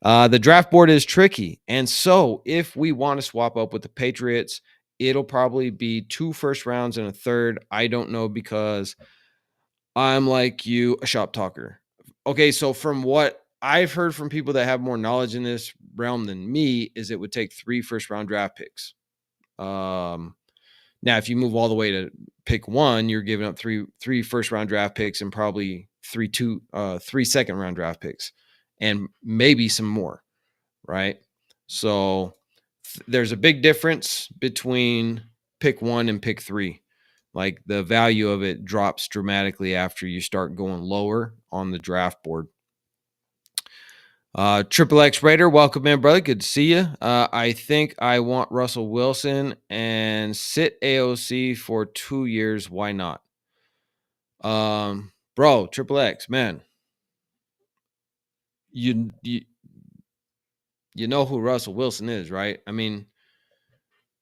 The draft board is tricky. And so if we want to swap up with the Patriots, it'll probably be 2 first rounds and a third. I don't know because I'm like you, a shop talker. Okay, so from what I've heard from people that have more knowledge in this realm than me, is it would take 3 first round draft picks. Now, if you move all the way to pick 1, you're giving up three first round draft picks and probably 3 second round draft picks and maybe some more, right? So there's a big difference between pick 1 and pick 3. Like the value of it drops dramatically after you start going lower on the draft board. Triple X Raider, welcome in, brother. Good to see you. I think I want Russell Wilson and sit AOC for 2 years. Why not? Bro, Triple X, man. You know who Russell Wilson is, right? I mean,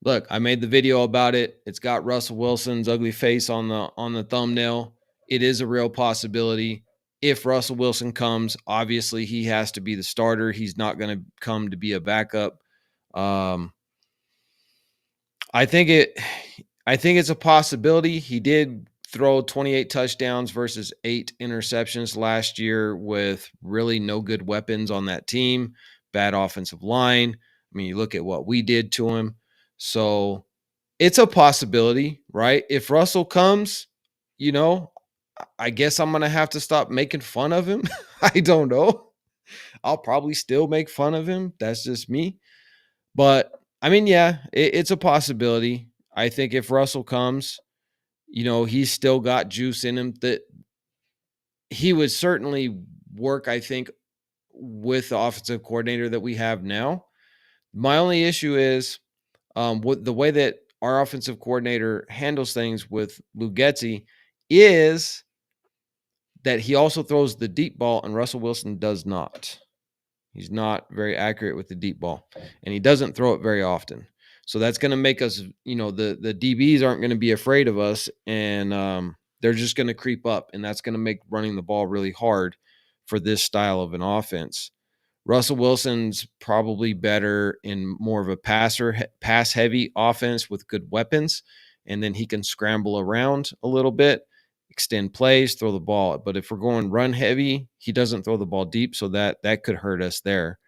look, I made the video about it. It's got Russell Wilson's ugly face on the thumbnail. It is a real possibility. If Russell Wilson comes, obviously he has to be the starter. He's not going to come to be a backup. I think it's a possibility. He did throw 28 touchdowns versus 8 interceptions last year with really no good weapons on that team, bad offensive line. I mean, you look at what we did to him. So it's a possibility, right? If Russell comes, I guess I'm going to have to stop making fun of him. I don't know. I'll probably still make fun of him. That's just me. But I mean, yeah, it's a possibility. I think if Russell comes, he's still got juice in him that he would certainly work, I think, with the offensive coordinator that we have now. My only issue is what the way that our offensive coordinator handles things with Lugetzi is that he also throws the deep ball and Russell Wilson does not. He's not very accurate with the deep ball and he doesn't throw it very often. So that's going to make us, the DBs aren't going to be afraid of us and they're just going to creep up and that's going to make running the ball really hard for this style of an offense. Russell Wilson's probably better in more of a pass heavy offense with good weapons. And then he can scramble around a little bit, extend plays, throw the ball. But if we're going run heavy, he doesn't throw the ball deep. So that could hurt us there.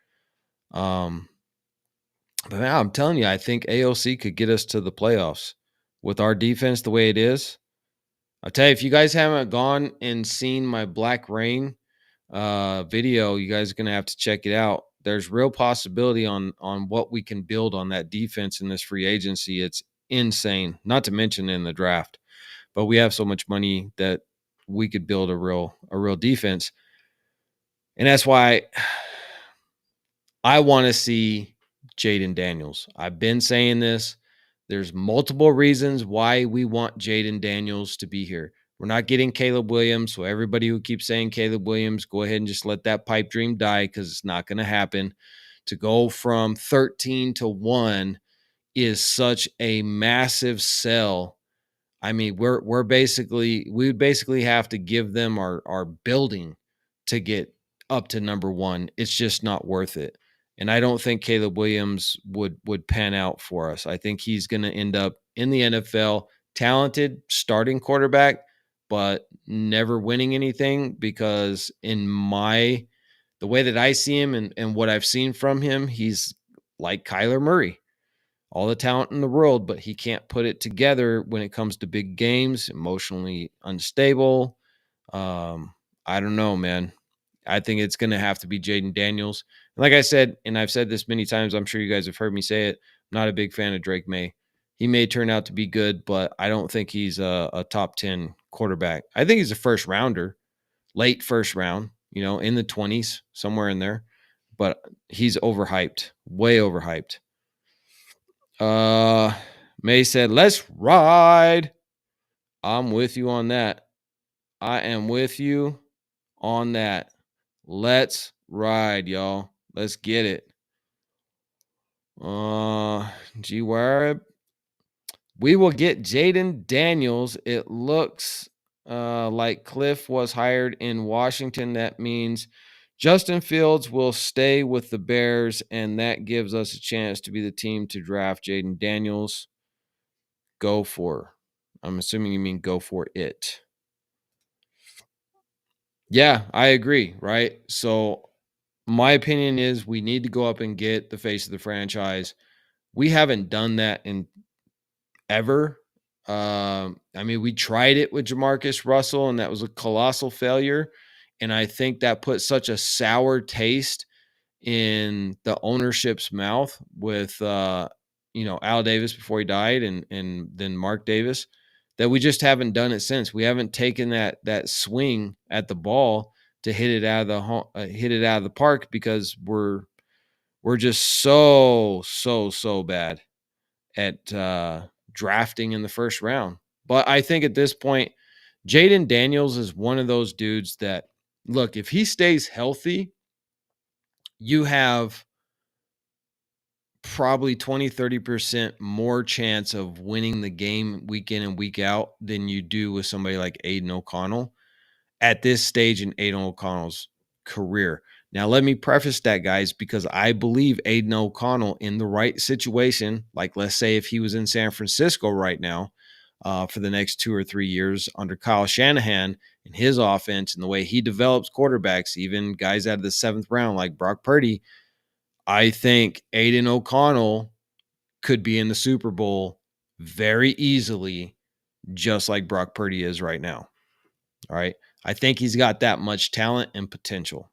But now I'm telling you, I think AOC could get us to the playoffs with our defense the way it is. I'll tell you, if you guys haven't gone and seen my Black Rain video, you guys are going to have to check it out. There's real possibility on what we can build on that defense in this free agency. It's insane, not to mention in the draft. But we have so much money that we could build a real defense. And that's why I want to see Jayden Daniels. I've been saying this. There's multiple reasons why we want Jayden Daniels to be here. We're not getting Caleb Williams. So everybody who keeps saying Caleb Williams, go ahead and just let that pipe dream die because it's not going to happen. To go from 13 to 1 is such a massive sell. I mean, we would basically have to give them our building to get up to number 1. It's just not worth it. And I don't think Caleb Williams would pan out for us. I think he's going to end up in the NFL, talented starting quarterback, but never winning anything because the way that I see him and what I've seen from him, he's like Kyler Murray. All the talent in the world, but he can't put it together when it comes to big games, emotionally unstable. I don't know, man. I think it's going to have to be Jayden Daniels. And like I said, and I've said this many times, I'm sure you guys have heard me say it, I'm not a big fan of Drake May. He may turn out to be good, but I don't think he's a top 10 quarterback. I think he's a first rounder, late first round, in the 20s, somewhere in there. But he's overhyped, way overhyped. May said, let's ride. I'm with you on that. I am with you on that. Let's ride, y'all. Let's get it. G-Wire. We will get Jayden Daniels. It looks like Cliff was hired in Washington. That means Justin Fields will stay with the Bears, and that gives us a chance to be the team to draft Jayden Daniels. Go for. I'm assuming you mean go for it. Yeah, I agree, right? So my opinion is we need to go up and get the face of the franchise. We haven't done that in ever. I mean, we tried it with Jamarcus Russell, and that was a colossal failure. And I think that put such a sour taste in the ownership's mouth with Al Davis before he died, and then Mark Davis, that we just haven't done it since. We haven't taken that swing at the ball to hit it out of the park because we're just so bad at drafting in the first round. But I think at this point, Jayden Daniels is one of those dudes that, look, if he stays healthy, you have probably 20-30% more chance of winning the game week in and week out than you do with somebody like Aiden O'Connell at this stage in Aiden O'Connell's career. Now, let me preface that, guys, because I believe Aiden O'Connell in the right situation, like let's say if he was in San Francisco right now for the next 2 or 3 years under Kyle Shanahan and his offense and the way he develops quarterbacks, even guys out of the 7th round like Brock Purdy, I think Aiden O'Connell could be in the Super Bowl very easily, just like Brock Purdy is right now. All right. I think he's got that much talent and potential.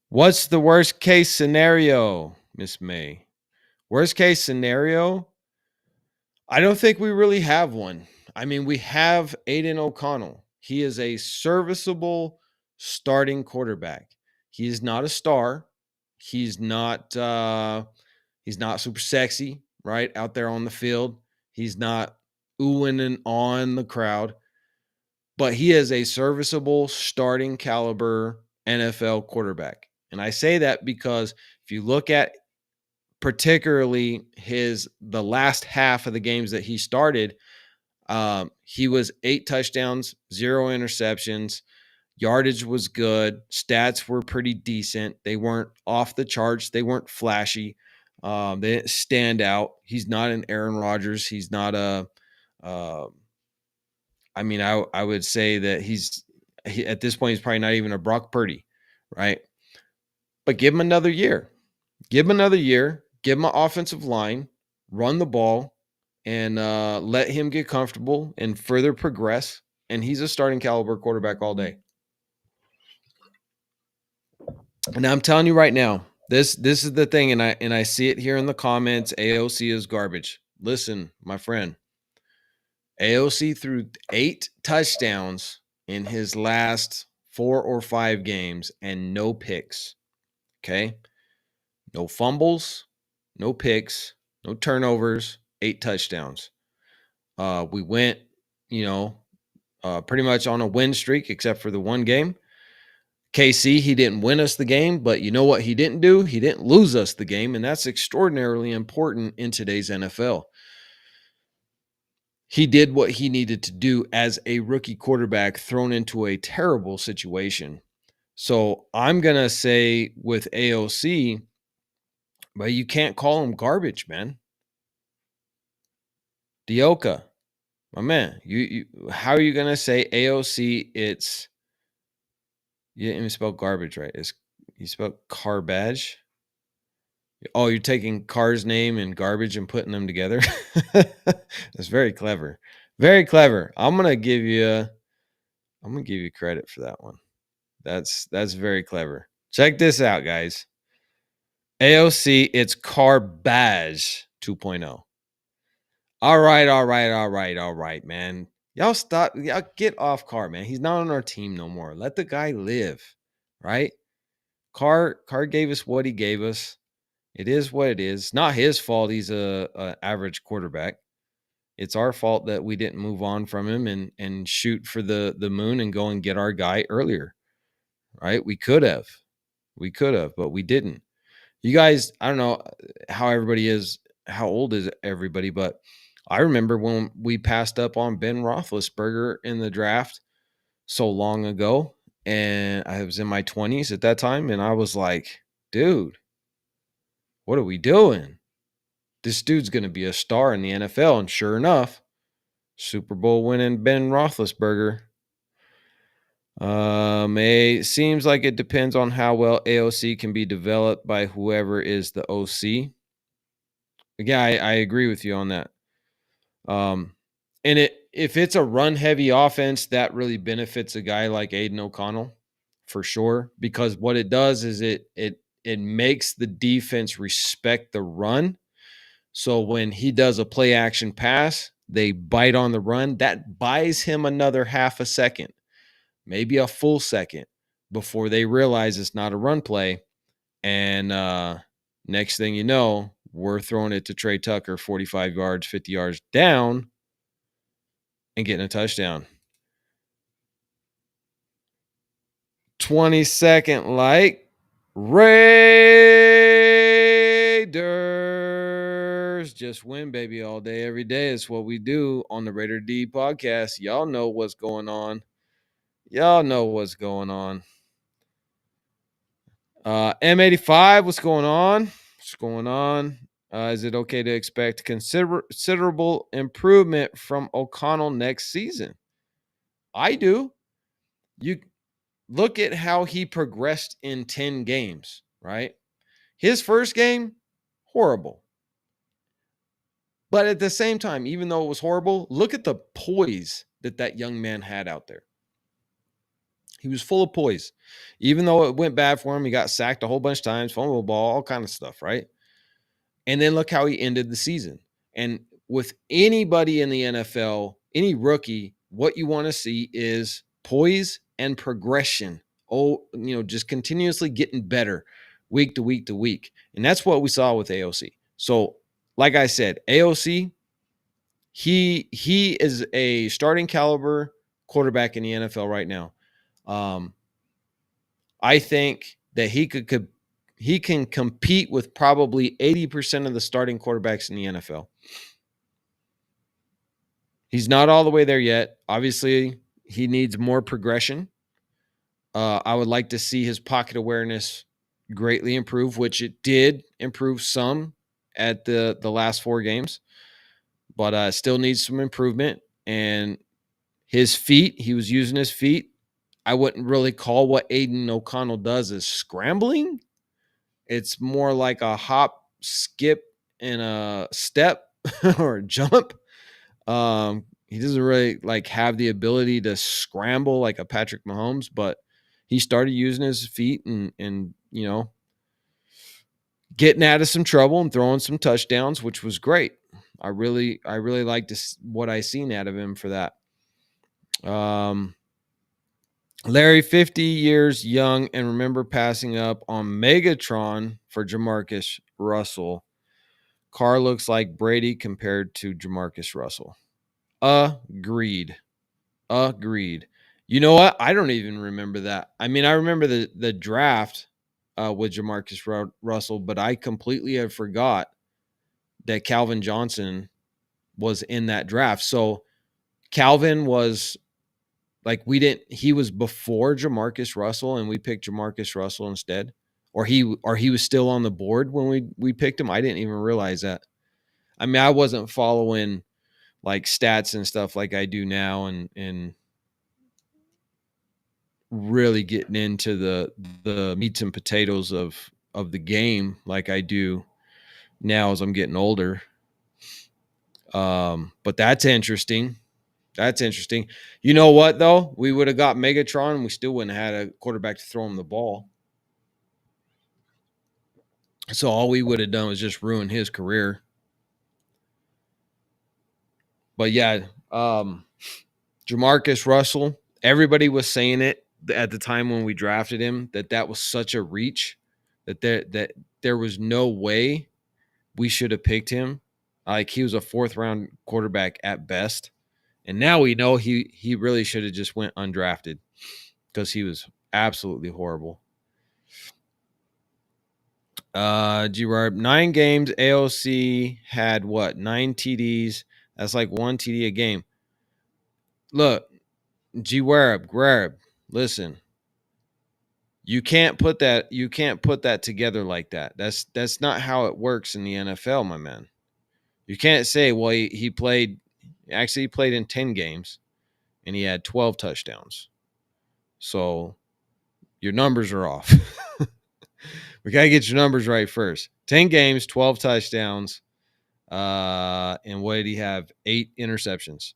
What's the worst case scenario, Miss May? Worst case scenario? I don't think we really have one. I mean, we have Aiden O'Connell. He is a serviceable starting quarterback. He is not a star. He's not super sexy, right? Out there on the field. He's not oohing and on the crowd. But he is a serviceable starting caliber NFL quarterback. And I say that because if you look at particularly the last half of the games that he started, he was 8 touchdowns, 0 interceptions. Yardage was good. Stats were pretty decent. They weren't off the charts. They weren't flashy. They didn't stand out. He's not an Aaron Rodgers. He's not a I would say that at this point, he's probably not even a Brock Purdy, right? But give him another year. Give him another year. Give him an offensive line. Run the ball, and let him get comfortable and further progress. And he's a starting caliber quarterback all day. And I'm telling you right now, this is the thing, and I see it here in the comments. AOC is garbage. Listen, my friend. AOC threw 8 touchdowns in his last 4 or 5 games and no picks. Okay? No fumbles, no picks, no turnovers, 8 touchdowns. We went, pretty much on a win streak except for the one game. KC, he didn't win us the game, but you know what he didn't do? He didn't lose us the game, and that's extraordinarily important in today's NFL. He did what he needed to do as a rookie quarterback thrown into a terrible situation. So I'm going to say with AOC, but you can't call him garbage, man. Dioka, my man, you how are you going to say AOC? You didn't even spell garbage right. You spelled garbage. Oh, you're taking Car's name and garbage and putting them together. That's very clever. Very clever. I'm gonna give you credit for that one. That's very clever. Check this out, guys. AOC, it's Carbage 2.0. All right, man. Y'all stop. Y'all get off Car, man. He's not on our team no more. Let the guy live, right? Car gave us what he gave us. It is what it is. Not his fault. He's a average quarterback. It's our fault that we didn't move on from him and shoot for the moon and go and get our guy earlier. Right? We could have, but we didn't. You guys, I don't know how everybody is. How old is everybody? But I remember when we passed up on Ben Roethlisberger in the draft. so long ago, and I was in my 20s at that time, and I was like, dude, what are we doing? This dude's going to be a star in the NFL. And sure enough, Super Bowl winning Ben Roethlisberger. It seems like it depends on how well AOC can be developed by whoever is the OC. Yeah, I agree with you on that. And if it's a run heavy offense, that really benefits a guy like Aiden O'Connell for sure, because what it does is it makes the defense respect the run. So when he does a play action pass, they bite on the run. That buys him another half a second, maybe a full second before they realize it's not a run play. And next thing you know, we're throwing it to Trey Tucker 45 yards, 50 yards down and getting a touchdown. 20-second like Raiders. Just win, baby, all day, every day. It's what we do on the Raider D podcast. Y'all know what's going on. Y'all know what's going on. M85, what's going on? What's going on? Is it okay to expect considerable improvement from O'Connell next season? I do. You look at how he progressed in 10 games, right? His first game, horrible. But at the same time, even though it was horrible, look at the poise that young man had out there. He was full of poise. Even though it went bad for him, he got sacked a whole bunch of times, fumbled the ball, all kind of stuff, right? And then look how he ended the season. And with anybody in the NFL, any rookie, what you want to see is poise and progression. Just continuously getting better week to week to week. And that's what we saw with AOC. So, like I said, AOC, he is a starting caliber quarterback in the NFL right now. I think that he can compete with probably 80% of the starting quarterbacks in the NFL. He's not all the way there yet. Obviously, he needs more progression. I would like to see his pocket awareness greatly improve, which it did improve some at the last 4 games, but still needs some improvement. And his feet, he was using his feet. I wouldn't really call what Aiden O'Connell does as scrambling. It's more like a hop, skip, and a step or a jump. He doesn't really like have the ability to scramble like a Patrick Mahomes, but he started using his feet and getting out of some trouble and throwing some touchdowns, which was great. I really liked what I seen out of him for that. Larry, 50 years young, and remember passing up on Megatron for Jamarcus Russell. Carr looks like Brady compared to Jamarcus Russell. Agreed. You know what? I don't even remember that. I mean, I remember the draft with Jamarcus Russell, but I completely have forgot that Calvin Johnson was in that draft. So Calvin was he was before Jamarcus Russell and we picked Jamarcus Russell instead. Or he was still on the board when we picked him. I didn't even realize that. I mean, I wasn't following like stats and stuff like I do now and really getting into the meats and potatoes of the game like I do now as I'm getting older. But that's interesting. That's interesting. You know what, though? We would have got Megatron and we still wouldn't have had a quarterback to throw him the ball. So all we would have done was just ruin his career. But yeah, Jamarcus Russell, everybody was saying it at the time when we drafted him that was such a reach that there was no way we should have picked him. Like he was a 4th round quarterback at best. And now we know he really should have just went undrafted because he was absolutely horrible. Gerard, 9 games. AOC had what? 9 TDs. That's like 1 TD a game. Look, G Werb, listen. You can't put that together like that. That's not how it works in the NFL, my man. You can't say, well, he played actually he played in 10 games and he had 12 touchdowns. So your numbers are off. We got to get your numbers right first. 10 games, 12 touchdowns. And what did he have? 8 interceptions,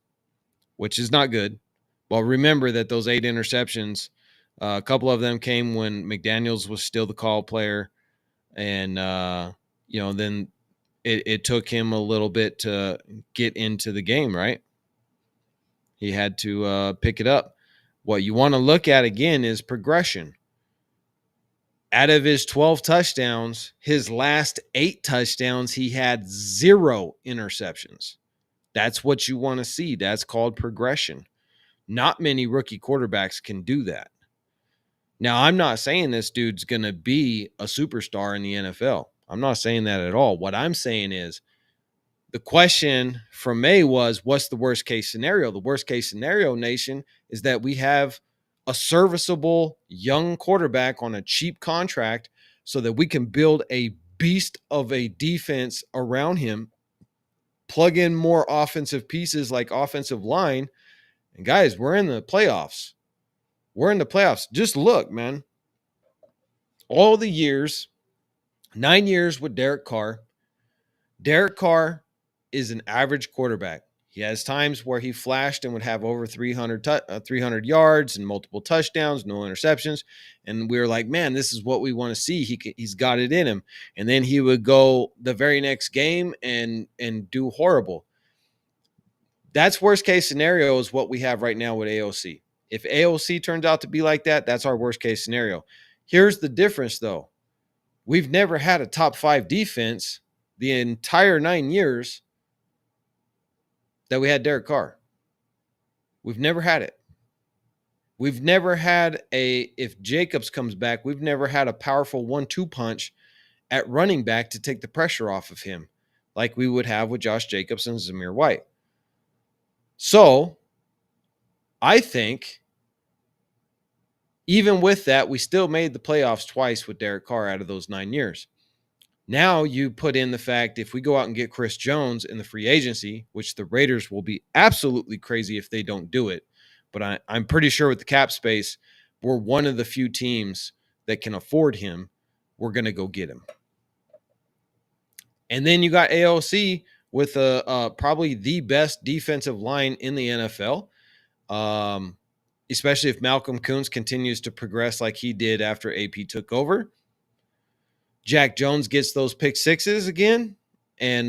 which is not good. Well, remember that those 8 interceptions, a couple of them came when McDaniels was still the call player. And, then it took him a little bit to get into the game, right? He had to pick it up. What you want to look at again is progression. Out of his 12 touchdowns, his last 8 touchdowns, he had 0 interceptions. That's what you want to see. That's called progression. Not many rookie quarterbacks can do that. Now, I'm not saying this dude's going to be a superstar in the NFL. I'm not saying that at all. What I'm saying is the question from May was, what's the worst case scenario? The worst case scenario, Nation, is that we have a serviceable young quarterback on a cheap contract so that we can build a beast of a defense around him, plug in more offensive pieces like offensive line. And guys, we're in the playoffs. We're in the playoffs. Just look, man. All the years, 9 years with Derek Carr. Derek Carr is an average quarterback. He has times where he flashed and would have over 300 yards and multiple touchdowns, no interceptions. And we were like, man, this is what we want to see. He's got it in him. And then he would go the very next game and do horrible. That's worst case scenario is what we have right now with AOC. If AOC turns out to be like that, that's our worst case scenario. Here's the difference, though. We've never had a top 5 defense the entire 9 years that we had Derek Carr. We've never had it. We've never had if Jacobs comes back, we've never had a powerful 1-2 punch at running back to take the pressure off of him like we would have with Josh Jacobs and Zamir White. So I think even with that, we still made the playoffs twice with Derek Carr out of those 9 years. Now you put in the fact if we go out and get Chris Jones in the free agency, which the Raiders will be absolutely crazy if they don't do it, but I'm pretty sure with the cap space, we're one of the few teams that can afford him. We're going to go get him. And then you got AOC with probably the best defensive line in the NFL, especially if Malcolm Koonce continues to progress like he did after AP took over. Jack Jones gets those pick sixes again, and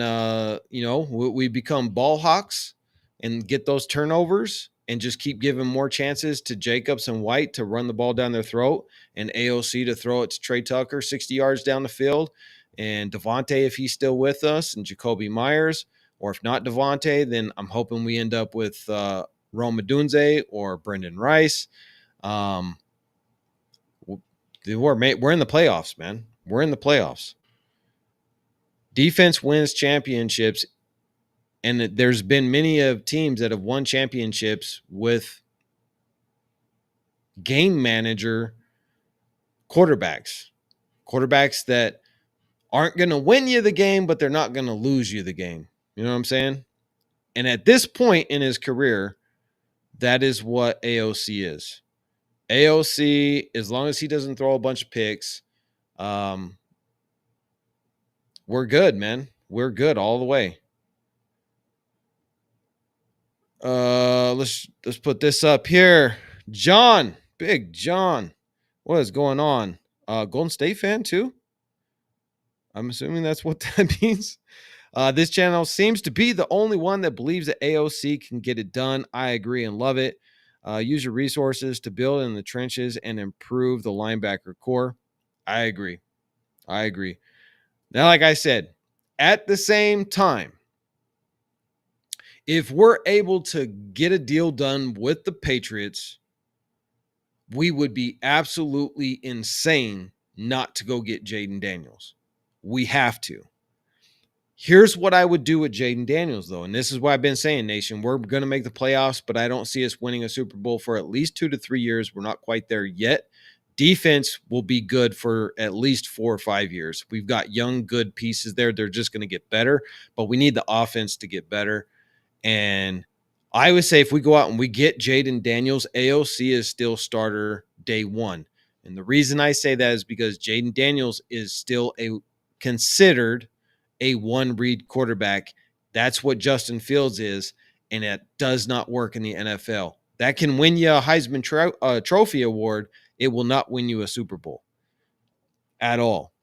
we become ball hawks and get those turnovers and just keep giving more chances to Jacobs and White to run the ball down their throat and AOC to throw it to Trey Tucker 60 yards down the field, and Devontae if he's still with us, and Jacoby Myers, or if not Devontae, then I'm hoping we end up with Rome Odunze or Brendan Rice. We're in the playoffs, man. We're in the playoffs. Defense wins championships, and there's been many of teams that have won championships with game manager quarterbacks that aren't going to win you the game, but they're not going to lose you the game. You know what I'm saying? And at this point in his career, that is what AOC is. AOC, as long as he doesn't throw a bunch of picks, we're good, man. We're good all the way. Let's put this up here. John, Big John, what is going on? Golden State fan too? I'm assuming that's what that means. This channel seems to be the only one that believes that AOC can get it done. I agree and love it. Use your resources to build in the trenches and improve the linebacker core. I agree. Now, like I said, at the same time, if we're able to get a deal done with the Patriots, we would be absolutely insane not to go get Jayden Daniels. We have to. Here's what I would do with Jayden Daniels, though. And this is what I've been saying, Nation. We're going to make the playoffs, but I don't see us winning a Super Bowl for at least 2 to 3 years. We're not quite there yet. Defense will be good for at least 4 or 5 years. We've got young, good pieces there. They're just going to get better, but we need the offense to get better. And I would say if we go out and we get Jayden Daniels, AOC is still starter day one. And the reason I say that is because Jayden Daniels is still considered a one-read quarterback. That's what Justin Fields is, and it does not work in the NFL. That can win you a Heisman Trophy award. It will not win you a Super Bowl at all.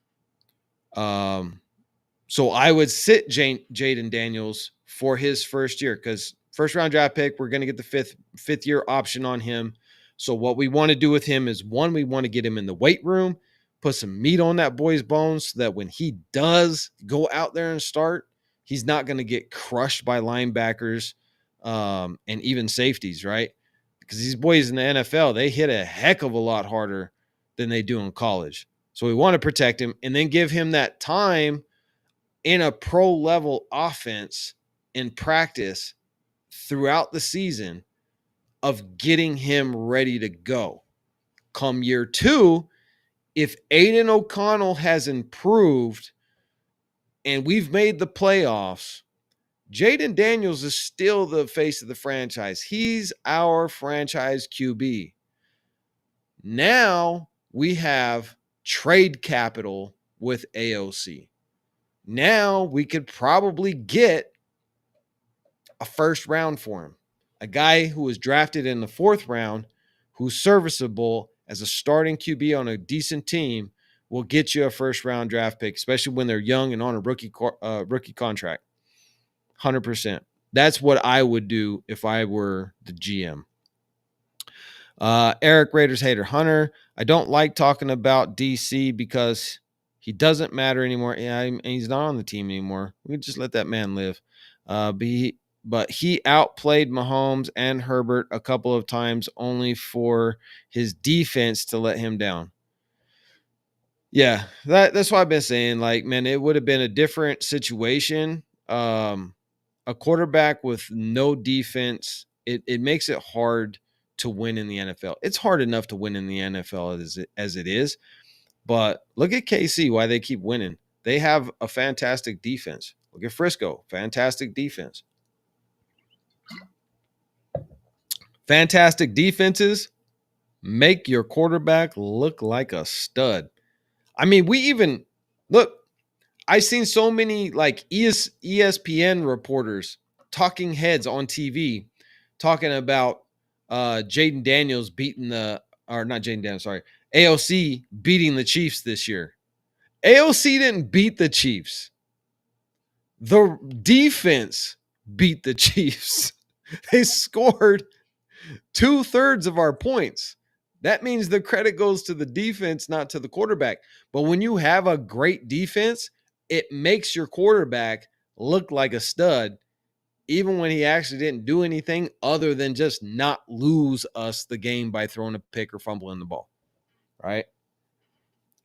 So I would sit Jayden Daniels for his first year because first-round draft pick, we're going to get the fifth-year option on him. So what we want to do with him is, one, we want to get him in the weight room, put some meat on that boy's bones so that when he does go out there and start, he's not going to get crushed by linebackers and even safeties, right? Because these boys in the NFL, they hit a heck of a lot harder than they do in college. So we want to protect him and then give him that time in a pro-level offense in practice throughout the season of getting him ready to go. Come year 2, if Aiden O'Connell has improved and we've made the playoffs, Jayden Daniels is still the face of the franchise. He's our franchise QB. Now we have trade capital with AOC. Now we could probably get a first round for him. A guy who was drafted in the 4th round, who's serviceable as a starting QB on a decent team, will get you a first round draft pick, especially when they're young and on a rookie contract. 100%. That's what I would do if I were the GM. Eric Raiders hater Hunter. I don't like talking about DC because he doesn't matter anymore. Yeah, and he's not on the team anymore. We just let that man live. But he outplayed Mahomes and Herbert a couple of times only for his defense to let him down. Yeah, that's what I've been saying. Like, man, it would have been a different situation. A quarterback with no defense, it makes it hard to win in the NFL. It's hard enough to win in the NFL as it is. But look at KC, why they keep winning. They have a fantastic defense. Look at Frisco, fantastic defense. Fantastic defenses make your quarterback look like a stud. I mean, I've seen so many like ESPN reporters, talking heads on TV, talking about Jayden Daniels AOC beating the Chiefs this year. AOC didn't beat the Chiefs. The defense beat the Chiefs. They scored 2/3 of our points. That means the credit goes to the defense, not to the quarterback. But when you have a great defense, it makes your quarterback look like a stud, even when he actually didn't do anything other than just not lose us the game by throwing a pick or fumbling the ball, right?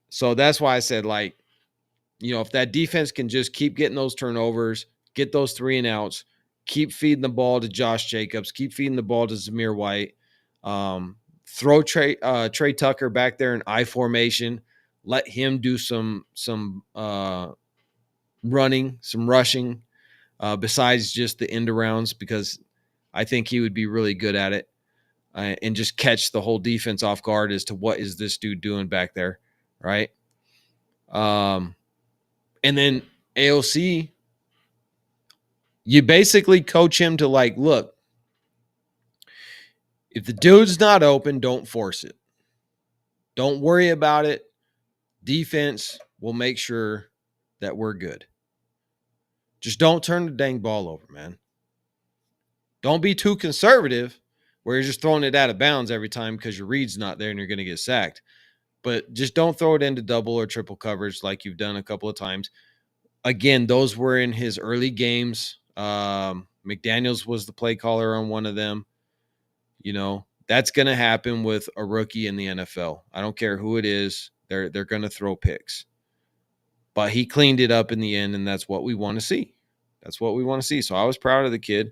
So that's why I said, like, if that defense can just keep getting those turnovers, get those 3 and outs, keep feeding the ball to Josh Jacobs, keep feeding the ball to Zamir White, throw Trey Tucker back there in I formation, let him do some running, some rushing, besides just the end arounds, because I think he would be really good at it, and just catch the whole defense off guard as to what is this dude doing back there, right? And then AOC, you basically coach him to, like, look, if the dude's not open, don't force it. Don't worry about it. Defense will make sure that we're good. Just don't turn the dang ball over, man. Don't be too conservative where you're just throwing it out of bounds every time because your read's not there and you're going to get sacked. But just don't throw it into double or triple coverage like you've done a couple of times. Again, those were in his early games. McDaniels was the play caller on one of them. That's going to happen with a rookie in the NFL. I don't care who it is. They're going to throw picks. But he cleaned it up in the end, and that's what we want to see. That's what we want to see. So I was proud of the kid.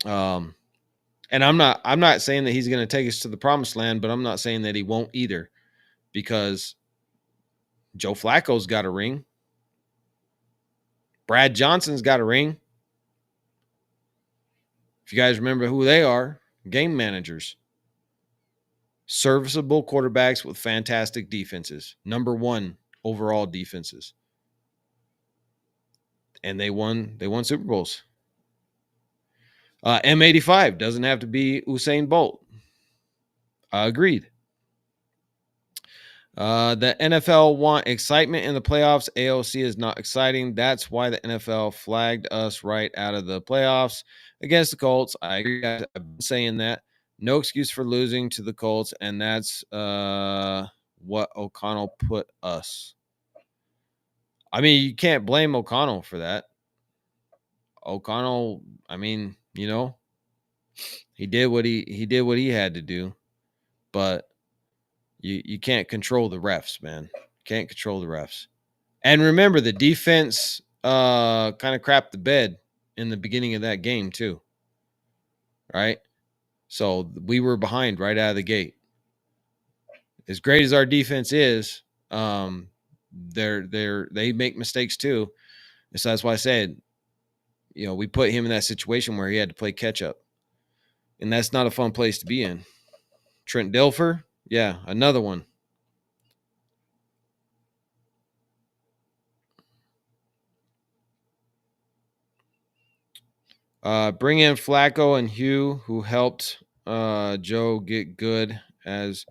And I'm not saying that he's going to take us to the promised land, but I'm not saying that he won't either, because Joe Flacco's got a ring. Brad Johnson's got a ring. If you guys remember who they are, game managers. Serviceable quarterbacks with fantastic defenses. Number 1 overall defenses. And they won Super Bowls. M85 doesn't have to be Usain Bolt. Agreed. The NFL want excitement in the playoffs. AOC is not exciting. That's why the NFL flagged us right out of the playoffs against the Colts. I agree. I've been saying that. No excuse for losing to the Colts, and that's what O'Connell put us. I mean, you can't blame O'Connell for that. O'Connell, I mean, he did what he had to do, but you can't control the refs, man. Can't control the refs. And remember, the defense kind of crapped the bed in the beginning of that game too, right? So we were behind right out of the gate. As great as our defense is, they make mistakes too. And so that's why I said, we put him in that situation where he had to play catch up, and that's not a fun place to be in. Trent Dilfer, yeah, another one. Bring in Flacco and Hugh, who helped Joe get good. As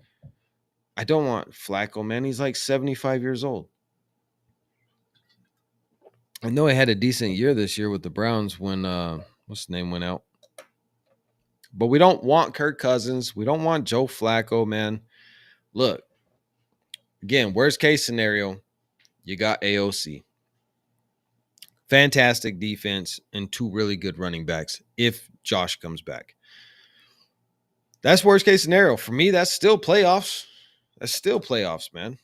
I don't want Flacco, man. He's like 75 years old. I know he had a decent year this year with the Browns when what's his name went out. But we don't want Kirk Cousins. We don't want Joe Flacco, man. Look, again, worst case scenario, you got AOC. Fantastic defense and 2 really good running backs if Josh comes back. That's worst case scenario. For me, that's still playoffs. That's still playoffs, man.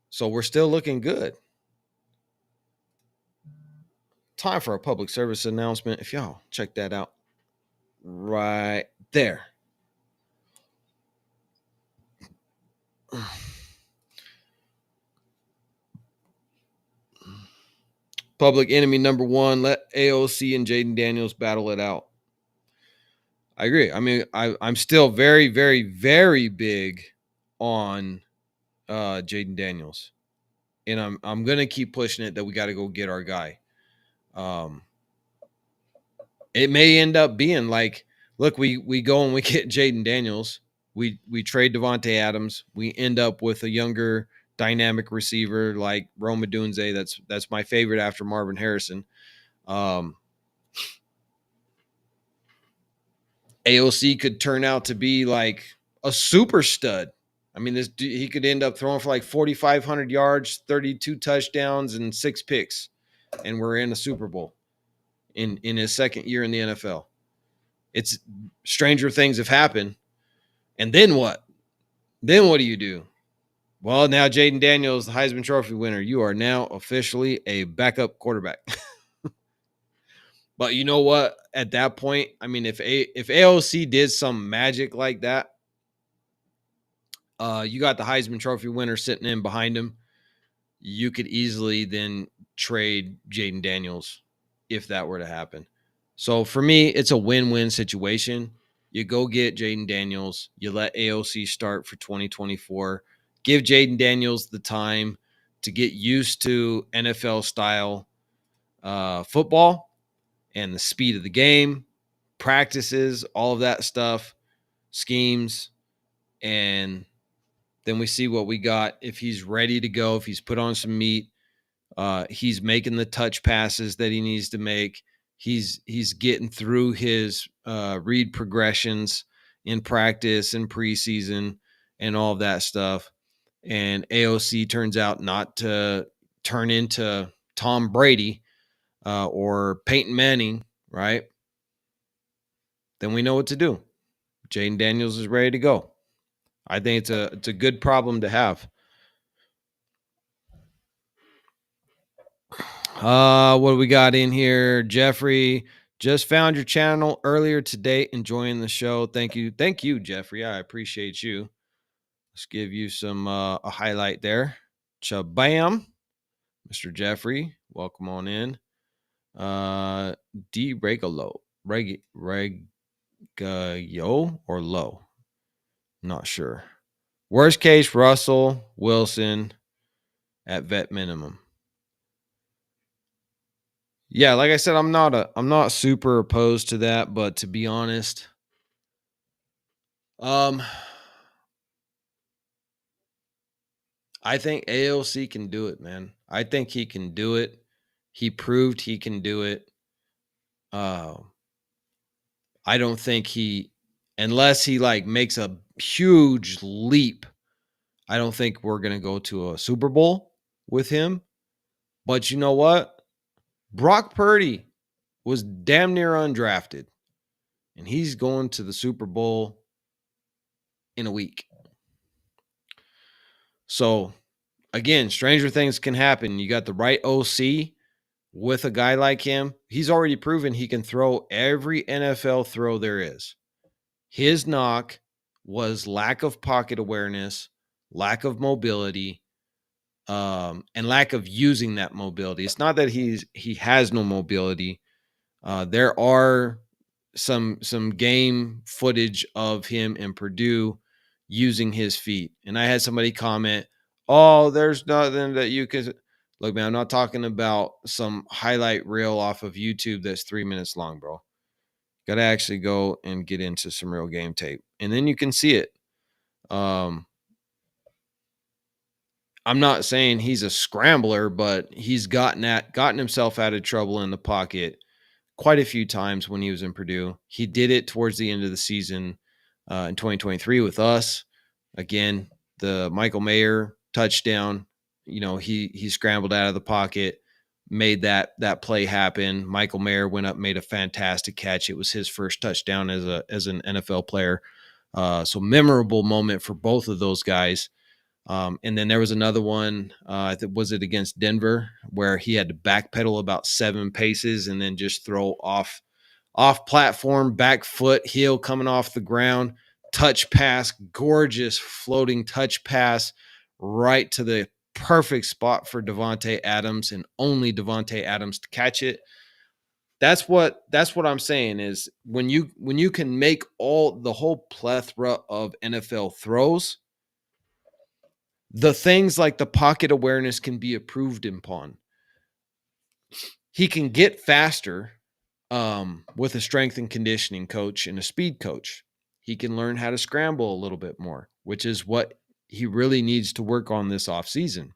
So we're still looking good. Time for a public service announcement. If y'all check that out right there. Public enemy number 1, let AOC and Jayden Daniels battle it out. I agree. I mean, I'm still very, very, very big on Jayden Daniels. And I'm gonna keep pushing it that we got to go get our guy. It may end up being like, look, we go and we get Jayden Daniels. We trade Devontae Adams. We end up with a younger, dynamic receiver like Rome Odunze. That's my favorite after Marvin Harrison. AOC could turn out to be like a super stud. I mean, he could end up throwing for like 4,500 yards, 32 touchdowns, and 6 picks, and we're in a Super Bowl in his second year in the NFL. It's stranger things have happened. And then what? Then what do you do? Well, now Jayden Daniels, the Heisman Trophy winner, you are now officially a backup quarterback. But you know what? At that point, I mean, if AOC did some magic like that, you got the Heisman Trophy winner sitting in behind him. You could easily then trade Jayden Daniels if that were to happen. So for me, it's a win-win situation. You go get Jayden Daniels. You let AOC start for 2024. Give Jayden Daniels the time to get used to NFL-style football and the speed of the game, practices, all of that stuff, schemes, and then we see what we got. If he's ready to go, if he's put on some meat, he's making the touch passes that he needs to make. He's getting through his read progressions in practice and preseason and all of that stuff. And AOC turns out not to turn into Tom Brady or Peyton Manning, right? Then we know what to do. Jayden Daniels is ready to go. I think it's a good problem to have. What do we got in here? Jeffrey, just found your channel earlier today. Enjoying the show. Thank you. Thank you, Jeffrey. I appreciate you. Let's give you some a highlight there. Chabam, Mr. Jeffrey. Welcome on in. D Regalo. Regayo or low. Not sure. Worst case, Russell Wilson at vet minimum. Yeah, like I said, I'm not super opposed to that, but to be honest, um, I think AOC can do it, man. I think he can do it. He proved he can do it. Uh, I don't think unless he like makes a huge leap, I don't think we're gonna go to a Super Bowl with him. But you know what? Brock Purdy was damn near undrafted, and he's going to the Super Bowl in a week. So again, stranger things can happen. You got the right OC with a guy like him. He's already proven he can throw every NFL throw there is. His knock was lack of pocket awareness, lack of mobility, and lack of using that mobility. It's not that he has no mobility. There are some game footage of him in Purdue using his feet, and I had somebody comment, "Oh, there's nothing that you can look, man. I'm not talking about some highlight reel off of YouTube that's 3 minutes long, bro. Got to actually go and get into some real game tape, and then you can see it." Um, I'm not saying he's a scrambler, but he's gotten himself out of trouble in the pocket quite a few times when he was in Purdue. He did it towards the end of the season in 2023 with us. Again, the Michael Mayer touchdown. He scrambled out of the pocket, made that play happen. Michael Mayer went up, made a fantastic catch. It was his first touchdown as an NFL player. So memorable moment for both of those guys. And then there was another one, was it against Denver, where he had to backpedal about 7 paces and then just throw off platform, back foot, heel coming off the ground, touch pass, gorgeous floating touch pass right to the perfect spot for Davante Adams, and only Davante Adams to catch it. That's what I'm saying is when you can make the whole plethora of NFL throws, the things like the pocket awareness can be improved upon. He can get faster with a strength and conditioning coach and a speed coach. He can learn how to scramble a little bit more, which is what he really needs to work on this offseason.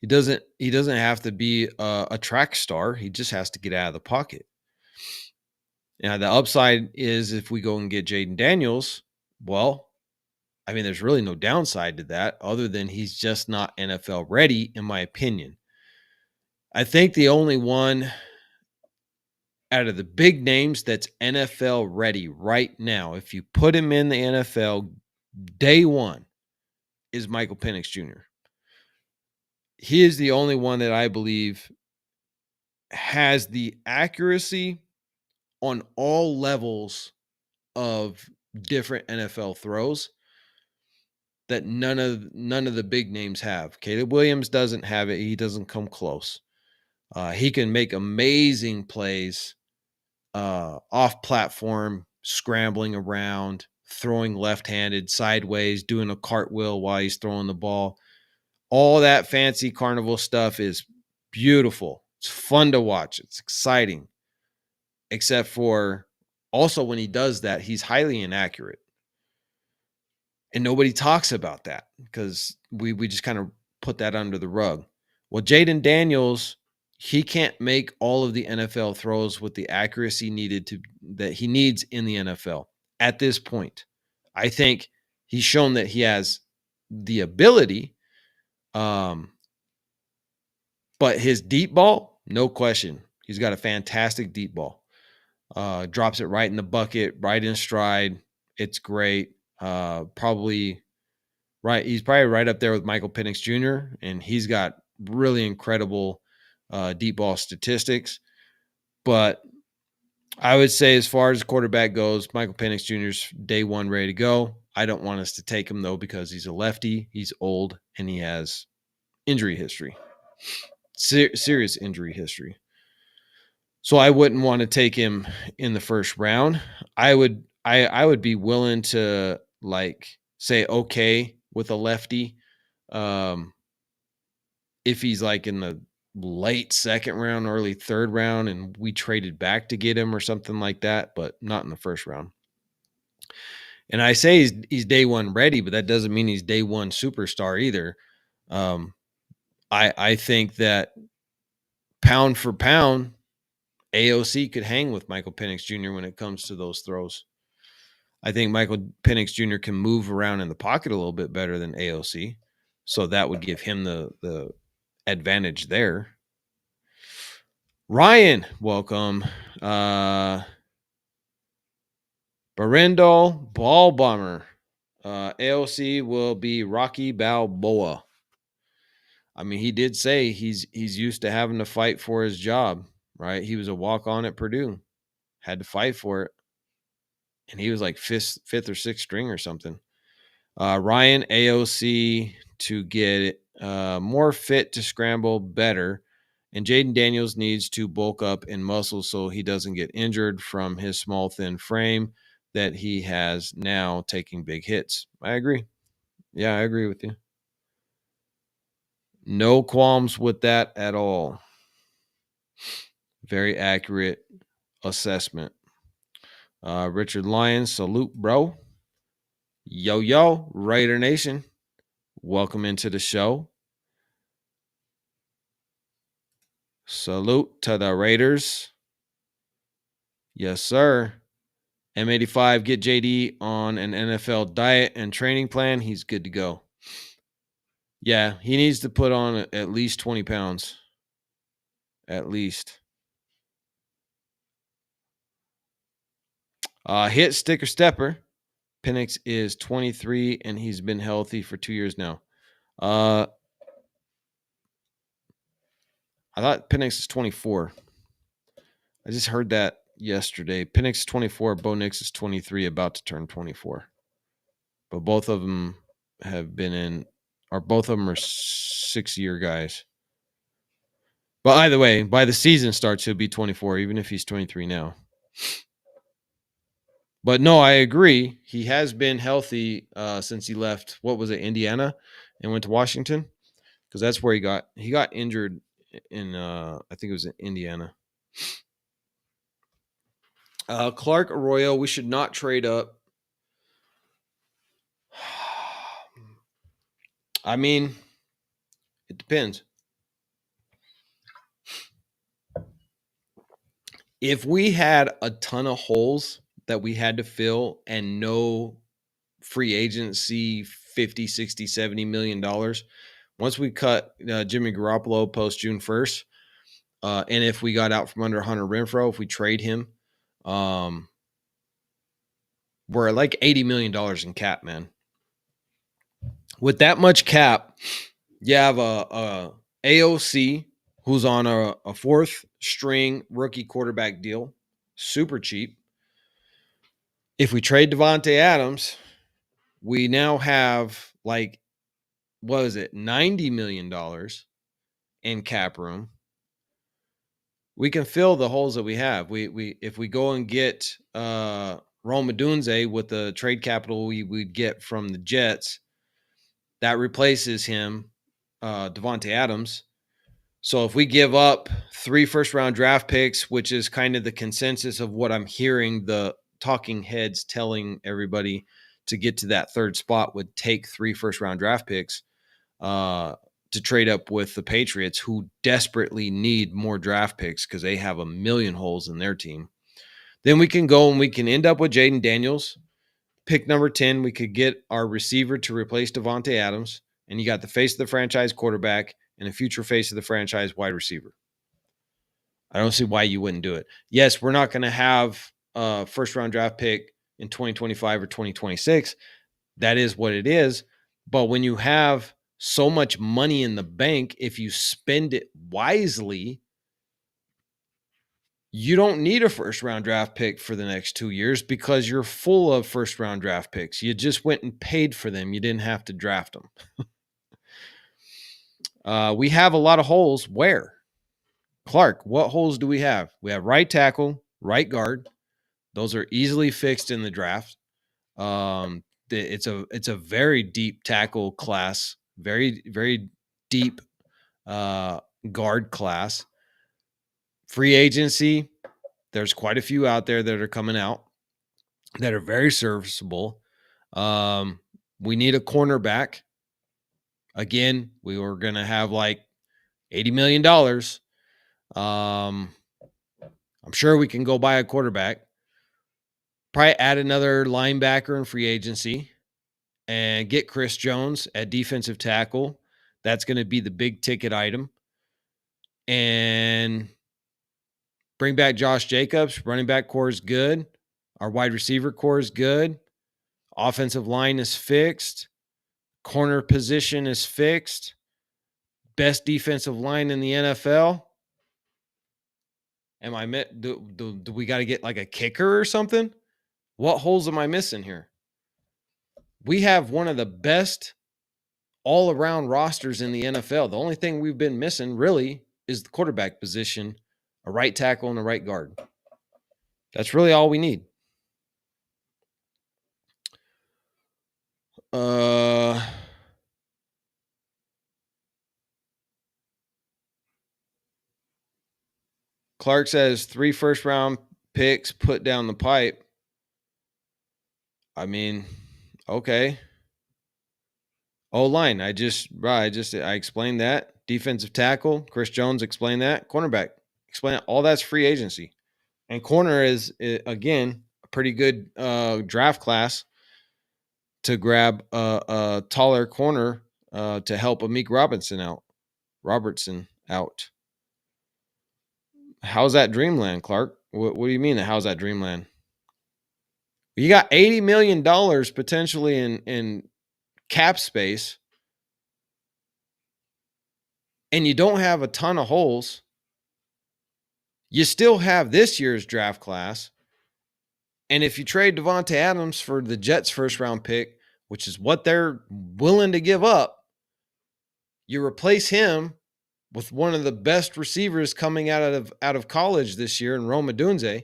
He doesn't have to be a track star. He just has to get out of the pocket. Now, the upside is if we go and get Jayden Daniels, well, I mean, there's really no downside to that other than he's just not NFL ready, in my opinion. I think the only one out of the big names that's NFL ready right now, if you put him in the NFL day one, is Michael Penix Jr. He is the only one that I believe has the accuracy on all levels of different NFL throws that none of the big names have. Caleb Williams doesn't have it. He doesn't come close. He can make amazing plays off platform, scrambling around, throwing left-handed sideways, doing a cartwheel while he's throwing the ball. All that fancy carnival stuff is beautiful. It's fun to watch. It's exciting. Except for also when he does that, he's highly inaccurate. And nobody talks about that because we just kind of put that under the rug. Well, Jayden Daniels, he can't make all of the NFL throws with the accuracy that he needs in the NFL at this point. I think he's shown that he has the ability, but his deep ball, no question. He's got a fantastic deep ball. Drops it right in the bucket, right in stride. It's great. Probably right. He's probably right up there with Michael Penix Jr. And he's got really incredible deep ball statistics. But I would say as far as quarterback goes, Michael Penix Jr. is day one ready to go. I don't want us to take him, though, because he's a lefty, he's old, and he has injury history, serious injury history. So I wouldn't want to take him in the first round. I would be willing to say okay with a lefty if he's in the late second round, early third round, and we traded back to get him or something like that, but not in the first round. And I say he's day one ready, but that doesn't mean he's day one superstar either. I think that pound for pound, AOC could hang with Michael Penix Jr. when it comes to those throws. I think Michael Penix Jr. can move around in the pocket a little bit better than AOC. So that would give him the advantage there. Ryan, welcome. Barindal, Ball Bomber. AOC will be Rocky Balboa. I mean, he did say he's used to having to fight for his job, right? He was a walk-on at Purdue, had to fight for it, and he was like fifth or sixth string or something. Ryan, AOC to get more fit to scramble better, and Jayden Daniels needs to bulk up in muscle so he doesn't get injured from his small, thin frame that he has now taking big hits. I agree. Yeah, I agree with you. No qualms with that at all. Very accurate assessment. Richard Lyons, salute, bro. Yo, Raider Nation. Welcome into the show. Salute to the Raiders. Yes, sir. M85, get JD on an NFL diet and training plan. He's good to go. Yeah, he needs to put on at least 20 pounds. At least. Hit sticker stepper. Penix is 23 and he's been healthy for 2 years now. I thought Penix is 24. I just heard that yesterday. Penix is 24. Bo Nix is 23, about to turn 24. But both of them have been both of them are 6-year guys. But either way, by the season starts, he'll be 24, even if he's 23 now. But no, I agree. He has been healthy since he left, what was it, Indiana, and went to Washington? Because that's where he got injured in, I think it was in Indiana. Clark Arroyo, we should not trade up. I mean, it depends. If we had a ton of holes that we had to fill and no free agency, 50, 60, 70 million dollars, once we cut Jimmy Garoppolo post June 1st, and if we got out from under Hunter Renfrow, if we trade him, we're at like $80 million in cap, man. With that much cap, you have a AOC who's on a fourth string rookie quarterback deal, super cheap. If we trade Davante Adams, we now have like, what is it, $90 million in cap room. We can fill the holes that we have. We if we go and get Rome Odunze with the trade capital we'd get from the Jets, that replaces him, Davante Adams. So if we give up 3 first-round draft picks, which is kind of the consensus of what I'm hearing the talking heads telling everybody to get to that third spot would take 3 first-round draft picks to trade up with the Patriots, who desperately need more draft picks because they have a million holes in their team. Then we can go and we can end up with Jayden Daniels. Pick number 10, we could get our receiver to replace Davante Adams, and you got the face of the franchise quarterback and a future face of the franchise wide receiver. I don't see why you wouldn't do it. Yes, we're not going to have a first-round draft pick in 2025 or 2026. That is what it is. But when you have so much money in the bank. If you spend it wisely, you don't need a first round draft pick for the next 2 years because you're full of first round draft picks. You just went and paid for them. You didn't have to draft them. We have a lot of holes. Where? Clark, what holes do we have? We have right tackle, right guard. Those are easily fixed in the draft. It's a very deep tackle class, very, very deep guard class. Free agency, there's quite a few out there that are coming out that are very serviceable. We need a cornerback. Again, we were going to have like $80 million. I'm sure we can go buy a quarterback. Probably add another linebacker in free agency and get Chris Jones at defensive tackle. That's going to be the big ticket item. And bring back Josh Jacobs. Running back core is good. Our wide receiver core is good. Offensive line is fixed. Corner position is fixed. Best defensive line in the NFL. Do we got to get like a kicker or something? What holes am I missing here? We have one of the best all-around rosters in the NFL. The only thing we've been missing really is the quarterback position, a right tackle and a right guard. That's really all we need. Clark says 3 first-round picks put down the pipe. I mean, okay. O-line, I explained that. Defensive tackle, Chris Jones explained that. Cornerback, explain it. All that's free agency. And corner is, again, a pretty good draft class to grab a taller corner to help Amik Robertson out. How's that dreamland, Clark? What do you mean, how's that dreamland? You got $80 million potentially in cap space, and you don't have a ton of holes. You still have this year's draft class. And if you trade Devontae Adams for the Jets' first-round pick, which is what they're willing to give up, you replace him with one of the best receivers coming out of college this year in Rome Odunze,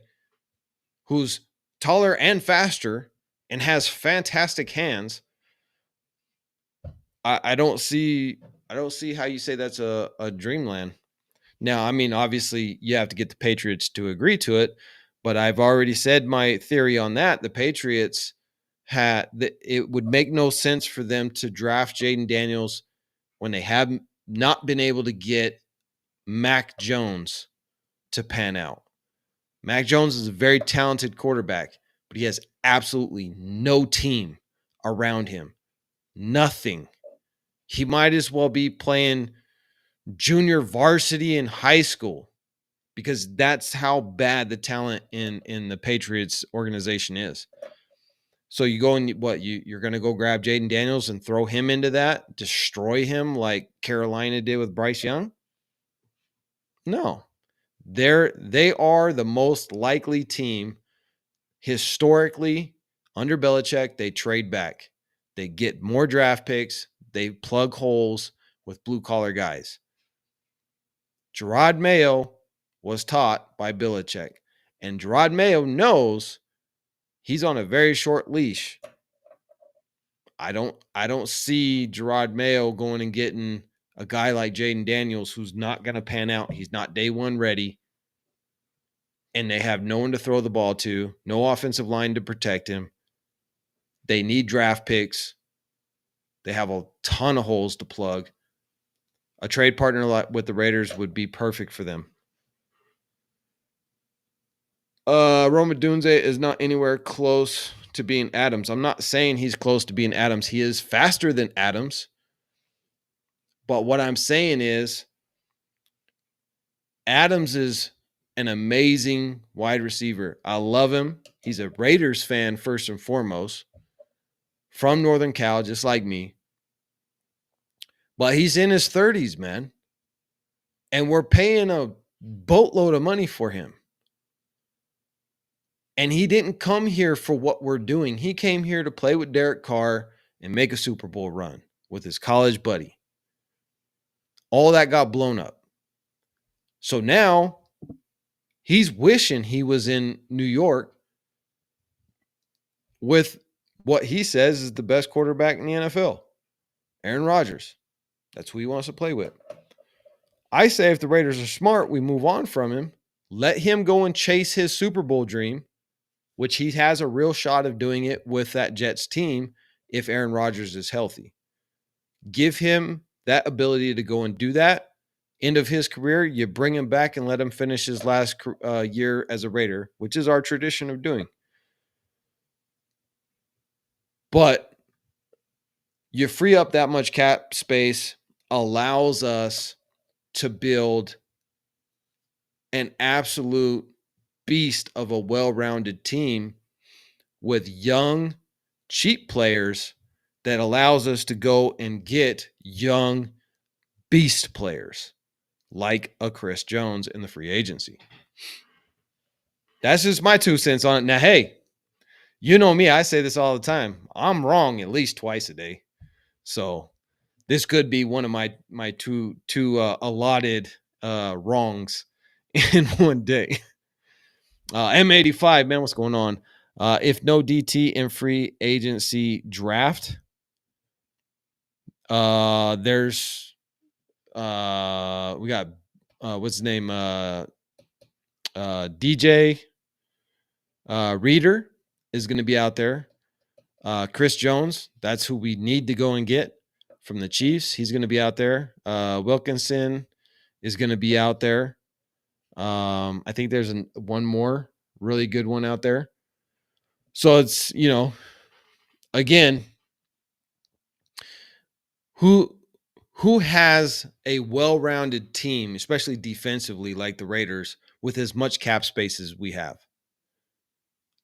who's taller and faster and has fantastic hands. I don't see how you say that's a dreamland. Now, I mean, obviously you have to get the Patriots to agree to it, but I've already said my theory on that. The Patriots it would make no sense for them to draft Jayden Daniels when they have not been able to get Mac Jones to pan out. Mac Jones is a very talented quarterback, but he has absolutely no team around him. Nothing. He might as well be playing junior varsity in high school because that's how bad the talent in the Patriots organization is. So you go and you're going to go grab Jayden Daniels and throw him into that, destroy him like Carolina did with Bryce Young? No. They are the most likely team historically under Belichick. They trade back. They get more draft picks. They plug holes with blue-collar guys. Gerard Mayo was taught by Belichick, and Gerard Mayo knows he's on a very short leash. I don't see Gerard Mayo going and getting a guy like Jayden Daniels who's not going to pan out. He's not day one ready, and they have no one to throw the ball to, no offensive line to protect him. They need draft picks. They have a ton of holes to plug. A trade partner with the Raiders would be perfect for them. Rome Odunze is not anywhere close to being Adams. I'm not saying he's close to being Adams. He is faster than Adams. But what I'm saying is Adams is an amazing wide receiver. I love him. He's a Raiders fan first and foremost, from Northern Cal, just like me. But he's in his 30s, man. And we're paying a boatload of money for him. And he didn't come here for what we're doing. He came here to play with Derek Carr and make a Super Bowl run with his college buddy. All that got blown up. So now he's wishing he was in New York with what he says is the best quarterback in the NFL, Aaron Rodgers. That's who he wants to play with. I say if the Raiders are smart, we move on from him. Let him go and chase his Super Bowl dream, which he has a real shot of doing it with that Jets team if Aaron Rodgers is healthy. Give him that ability to go and do that. End of his career, you bring him back and let him finish his last year as a Raider, which is our tradition of doing. But you free up that much cap space, allows us to build an absolute beast of a well-rounded team with young, cheap players that allows us to go and get young beast players like a Chris Jones in the free agency. That's just my 2 cents on it. Now, hey, you know me, I say this all the time. I'm wrong at least twice a day. So this could be one of my two allotted wrongs in one day. M85, man, what's going on? If no DT in free agency draft, there's we got what's his name? DJ Reader is going to be out there. Chris Jones, that's who we need to go and get from the Chiefs. He's going to be out there. Wilkinson is going to be out there. I think there's one more really good one out there. So it's, again, who has a well-rounded team, especially defensively like the Raiders, with as much cap space as we have?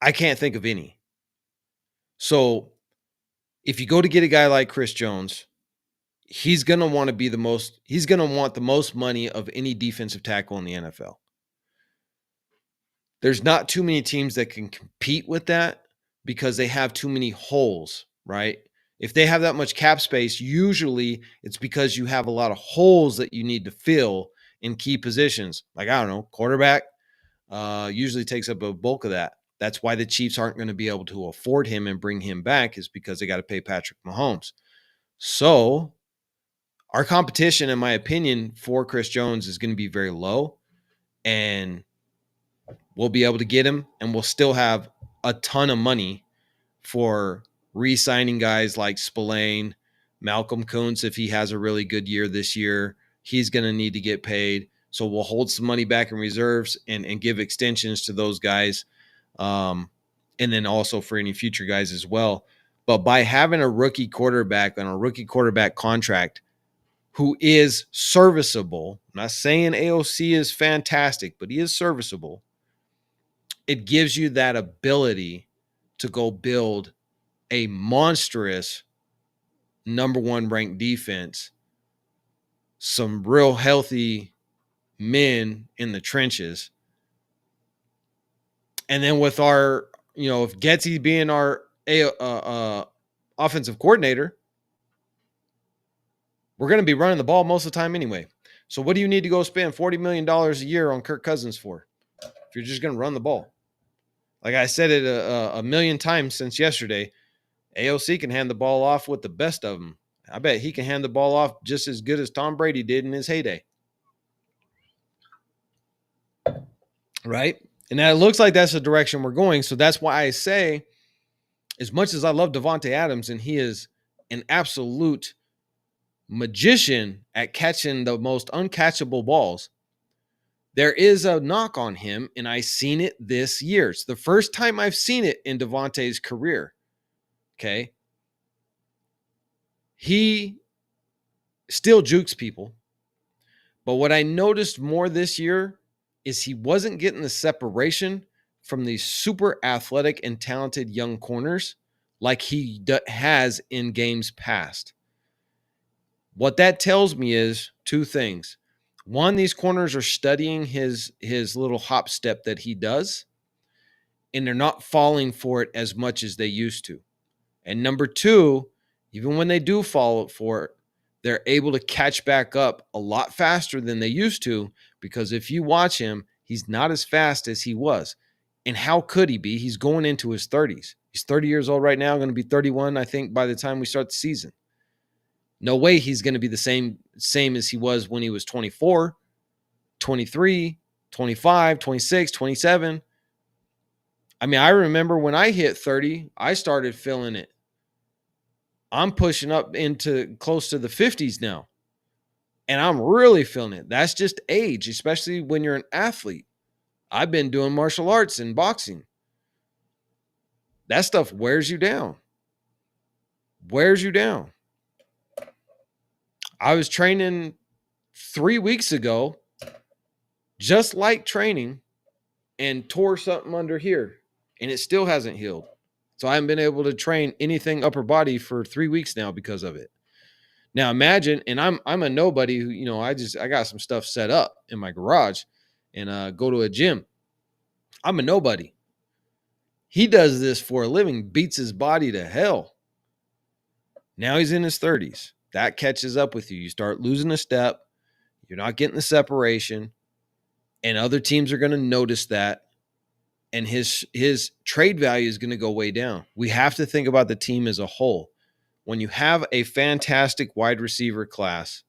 I can't think of any. So if you go to get a guy like Chris Jones, he's going to want the most money of any defensive tackle in the NFL. There's not too many teams that can compete with that because they have too many holes, right? If they have that much cap space, usually it's because you have a lot of holes that you need to fill in key positions. Like, I don't know, quarterback usually takes up a bulk of that. That's why the Chiefs aren't going to be able to afford him and bring him back, is because they got to pay Patrick Mahomes. So our competition, in my opinion, for Chris Jones is going to be very low, and we'll be able to get him, and we'll still have a ton of money for re-signing guys like Spillane, Malcolm Kuntz. If he has a really good year this year, he's going to need to get paid. So we'll hold some money back in reserves and give extensions to those guys. And then also for any future guys as well. But by having a rookie quarterback on a rookie quarterback contract who is serviceable, I'm not saying AOC is fantastic, but he is serviceable, it gives you that ability to go build a monstrous number 1 ranked defense, some real healthy men in the trenches. And then with our, if Getsy being our offensive coordinator, we're going to be running the ball most of the time anyway. So what do you need to go spend $40 million a year on Kirk Cousins for if you're just going to run the ball? Like I said it a million times since yesterday, AOC can hand the ball off with the best of them. I bet he can hand the ball off just as good as Tom Brady did in his heyday. Right? And it looks like that's the direction we're going. So that's why I say, as much as I love Davante Adams, and he is an absolute magician at catching the most uncatchable balls, there is a knock on him, and I've seen it this year. It's the first time I've seen it in Davante's career. Okay. He still jukes people. But what I noticed more this year is he wasn't getting the separation from these super athletic and talented young corners like he has in games past. What that tells me is two things. One, these corners are studying his little hop step that he does, and they're not falling for it as much as they used to. And number two, even when they do fall for it, they're able to catch back up a lot faster than they used to, because if you watch him, he's not as fast as he was. And how could he be? He's going into his 30s. He's 30 years old right now, going to be 31, I think, by the time we start the season. No way he's going to be the same as he was when he was 24, 23, 25, 26, 27. I mean, I remember when I hit 30, I started feeling it. I'm pushing up into close to the 50s now, and I'm really feeling it. That's just age, especially when you're an athlete. I've been doing martial arts and boxing. That stuff wears you down. Wears you down. I was training 3 weeks ago, just like training, and tore something under here, and it still hasn't healed. So I haven't been able to train anything upper body for 3 weeks now because of it. Now imagine, and I'm a nobody who, I got some stuff set up in my garage and go to a gym. I'm a nobody. He does this for a living, beats his body to hell. Now he's in his 30s. That catches up with you. You start losing a step. You're not getting the separation, and other teams are going to notice that, and his trade value is going to go way down. We have to think about the team as a whole. When you have a fantastic wide receiver class,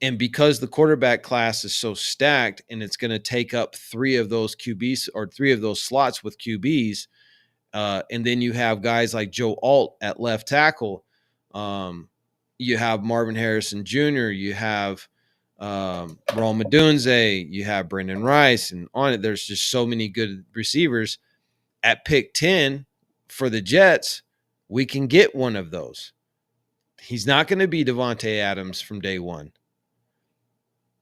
and because the quarterback class is so stacked and it's going to take up 3 of those QBs or 3 of those slots with QBs, and then you have guys like Joe Alt at left tackle, you have Marvin Harrison Jr., you have Rome Odunze, you have Brendan Rice, and on it, there's just so many good receivers. At pick 10 for the Jets, we can get one of those. He's not going to be Devontae Adams from day one,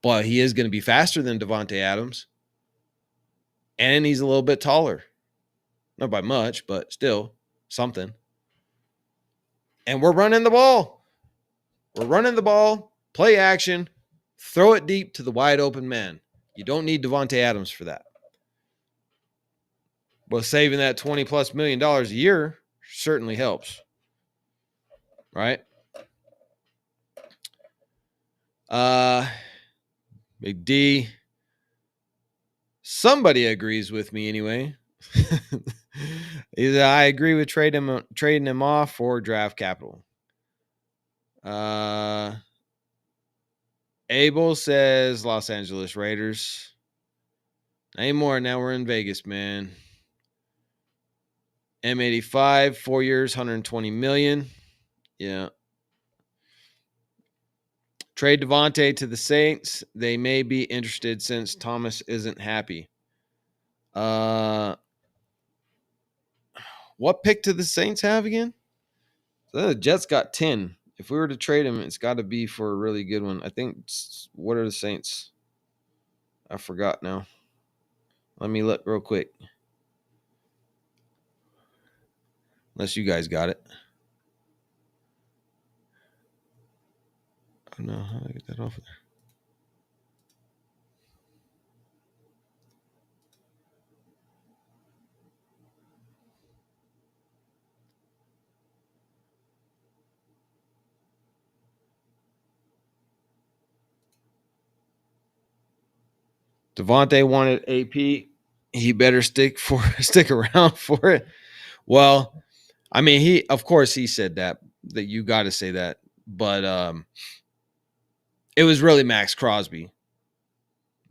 but he is going to be faster than Devontae Adams, and he's a little bit taller. Not by much, but still something. And we're running the ball. We're running the ball, play action, throw it deep to the wide open man. You don't need Devontae Adams for that. But saving that $20+ million a year certainly helps. Right? Big D. Somebody agrees with me anyway. I agree with trading him off for draft capital. Abel says Los Angeles Raiders. Anymore. Now we're in Vegas, man. M85, 4 years, $120 million. Yeah. Trade Devontae to the Saints. They may be interested since Thomas isn't happy. What pick do the Saints have again? So the Jets got 10. If we were to trade him, it's got to be for a really good one. I think, what are the Saints? I forgot now. Let me look real quick. Unless you guys got it. Oh, no. How do I get that off of there? Devontae wanted AP. He better stick around for it. Well, I mean, of course he said that you got to say that, but it was really Max Crosby.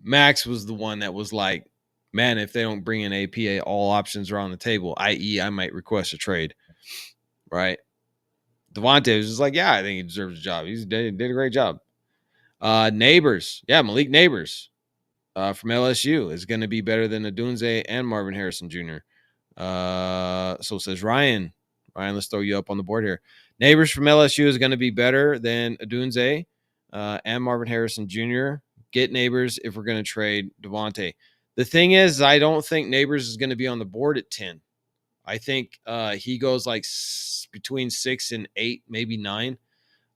Max was the one that was like, man, if they don't bring in APA, all options are on the table, i.e. I might request a trade, right? Devontae was just like, yeah, I think he deserves a job. He did a great job. Neighbors. Yeah, Malik Neighbors from LSU is going to be better than Odunze and Marvin Harrison Jr. So says Ryan. Ryan, let's throw you up on the board here. Neighbors from LSU is going to be better than Odunze and Marvin Harrison Jr. Get Neighbors if we're going to trade Devontae. The thing is, I don't think Neighbors is going to be on the board at 10. I think he goes like between 6 and 8, maybe 9.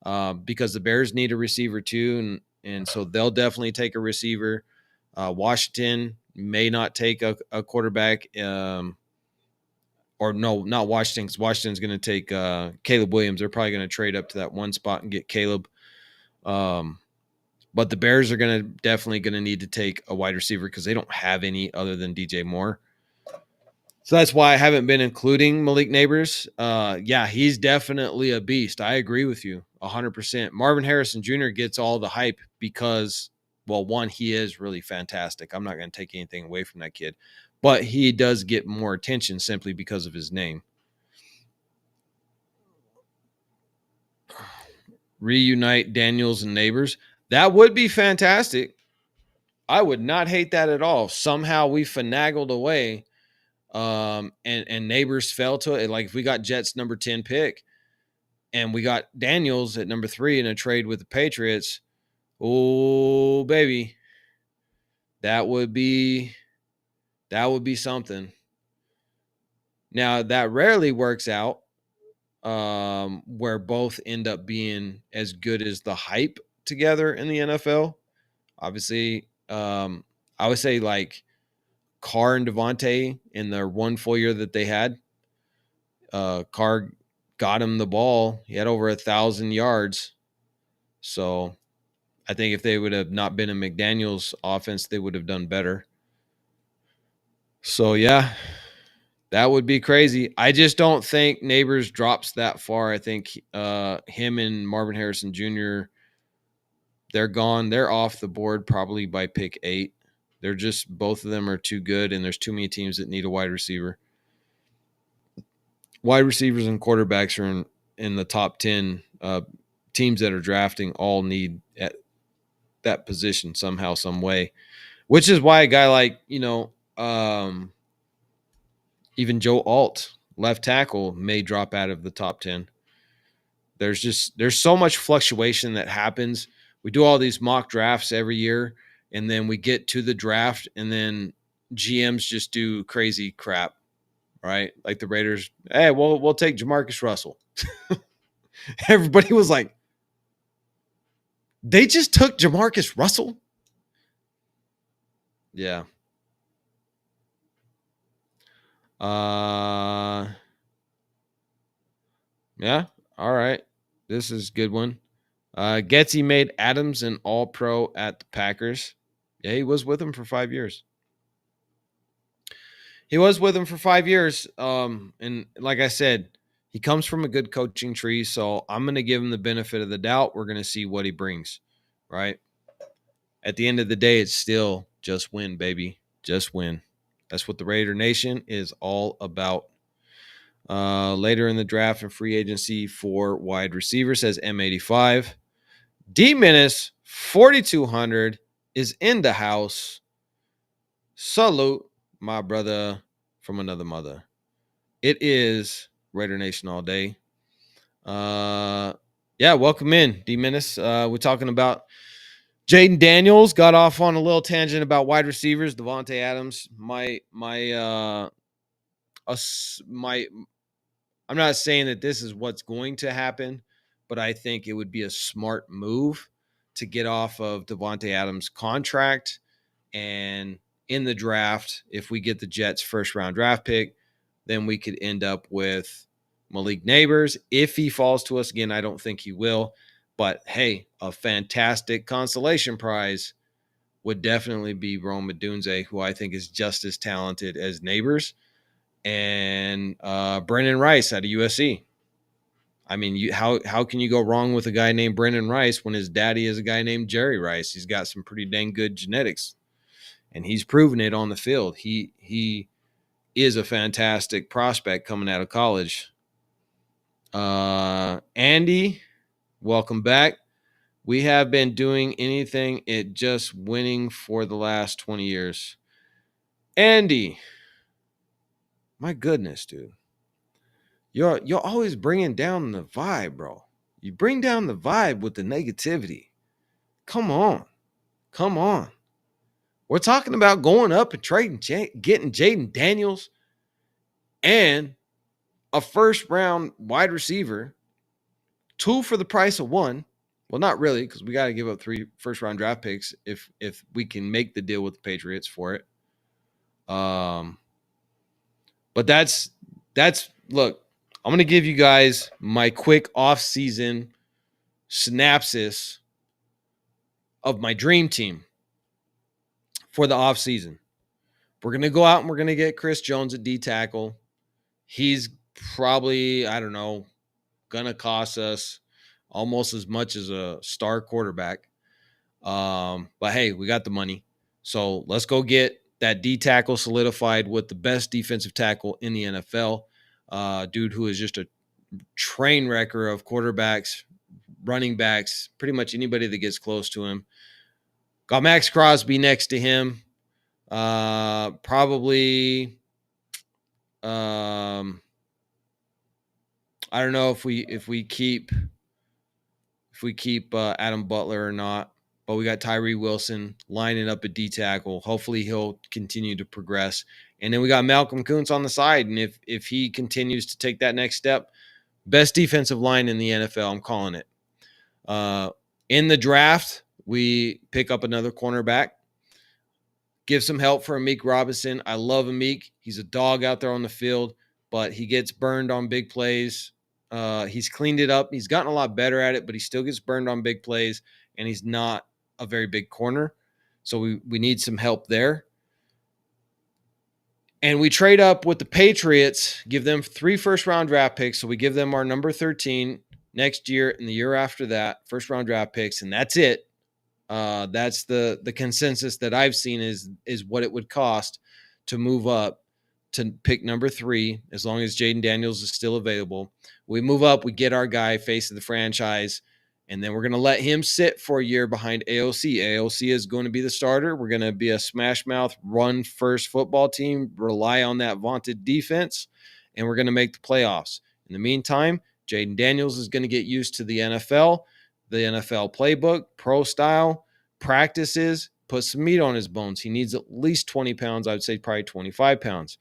because the Bears need a receiver too, and so they'll definitely take a receiver. Washington may not take a quarterback, or no, not Washington, because Washington's going to take Caleb Williams. They're probably going to trade up to that one spot and get Caleb. But the Bears are definitely going to need to take a wide receiver because they don't have any other than DJ Moore. So that's why I haven't been including Malik Neighbors. Yeah, he's definitely a beast. I agree with you 100%. Marvin Harrison Jr. gets all the hype because, well, one, he is really fantastic. I'm not going to take anything away from that kid. But he does get more attention simply because of his name. Reunite Daniels and Neighbors. That would be fantastic. I would not hate that at all. Somehow we finagled away, and Neighbors fell to it. Like if we got Jets number 10 pick and we got Daniels at number 3 in a trade with the Patriots, oh baby, that would be something. Now that rarely works out, where both end up being as good as the hype together in the NFL. Obviously, I would say like Carr and Devontae in their one full year that they had. Carr got him the ball. He had over 1,000 yards. So I think if they would have not been in McDaniel's offense, they would have done better. So, yeah, that would be crazy. I just don't think Neighbors drops that far. I think him and Marvin Harrison Jr., they're gone. They're off the board probably by pick 8. They're just, both of them are too good, and there's too many teams that need a wide receiver. Wide receivers and quarterbacks are in the top 10. Teams that are drafting all need at that position somehow, some way, which is why a guy like, even Joe Alt, left tackle, may drop out of the top 10. There's so much fluctuation that happens. We do all these mock drafts every year, and then we get to the draft, and then GMs just do crazy crap, right? Like the Raiders, hey, we'll take Jamarcus Russell. Everybody was like, they just took Jamarcus Russell? Yeah. Yeah. All right. This is a good one. Getsy made Adams an all-pro at the Packers. Yeah, he was with him for 5 years. And like I said, he comes from a good coaching tree, so I'm going to give him the benefit of the doubt. We're going to see what he brings, right? At the end of the day, it's still just win, baby. Just win. That's what the Raider Nation is all about. Later in the draft and free agency for wide receiver, says M85. D-Menace 4200 is in the house. Salute, my brother from another mother. It is Raider Nation all day. Yeah, welcome in, D-Menace. We're talking about Jayden Daniels. Got off on a little tangent about wide receivers. Devontae Adams. I'm not saying that this is what's going to happen, but I think it would be a smart move to get off of Devontae Adams' contract. And in the draft, if we get the Jets' first-round draft pick, then we could end up with Malik Neighbors. If he falls to us, again, I don't think he will. But, hey, a fantastic consolation prize would definitely be Rome Odunze, who I think is just as talented as Neighbors, and Brennan Rice out of USC. I mean, how can you go wrong with a guy named Brennan Rice when his daddy is a guy named Jerry Rice? He's got some pretty dang good genetics, and he's proven it on the field. He is a fantastic prospect coming out of college. Andy, welcome back. We have been doing anything at just winning for the last 20 years. Andy, my goodness, dude. You're always bringing down the vibe, bro. You bring down the vibe with the negativity. Come on. We're talking about going up and trading, getting Jayden Daniels and a first-round wide receiver 2 for the price of 1. Well, not really, because we got to give up 3 first-round draft picks if we can make the deal with the Patriots for it. But that's look, I'm going to give you guys my quick off-season synopsis of my dream team for the off-season. We're going to go out and we're going to get Chris Jones at D tackle. He's probably, I don't know, going to cost us almost as much as a star quarterback. But hey, we got the money. So let's go get that D tackle solidified with the best defensive tackle in the NFL. Dude who is just a train wrecker of quarterbacks, running backs, pretty much anybody that gets close to him. Got Max Crosby next to him. Probably I don't know if we keep Adam Butler or not, but we got Tyree Wilson lining up at D tackle. Hopefully he'll continue to progress. And then we got Malcolm Kuntz on the side. And if he continues to take that next step, best defensive line in the NFL, I'm calling it. In the draft, we pick up another cornerback. Give some help for Amik Robinson. I love Amik. He's a dog out there on the field, but he gets burned on big plays. He's cleaned it up. He's gotten a lot better at it, but he still gets burned on big plays, and he's not a very big corner. So we need some help there. And we trade up with the Patriots, give them 3 first-round draft picks. So we give them our number 13 next year and the year after that, first-round draft picks, and that's it. That's the consensus that I've seen is what it would cost to move up to pick number 3, as long as Jayden Daniels is still available. We move up, we get our guy, face of the franchise, and then we're going to let him sit for a year behind AOC. AOC is going to be the starter. We're going to be a smash mouth, run first football team, rely on that vaunted defense, and we're going to make the playoffs. In the meantime, Jayden Daniels is going to get used to the NFL playbook, pro style, practices, put some meat on his bones. He needs at least 20 pounds. I would say probably 25 pounds.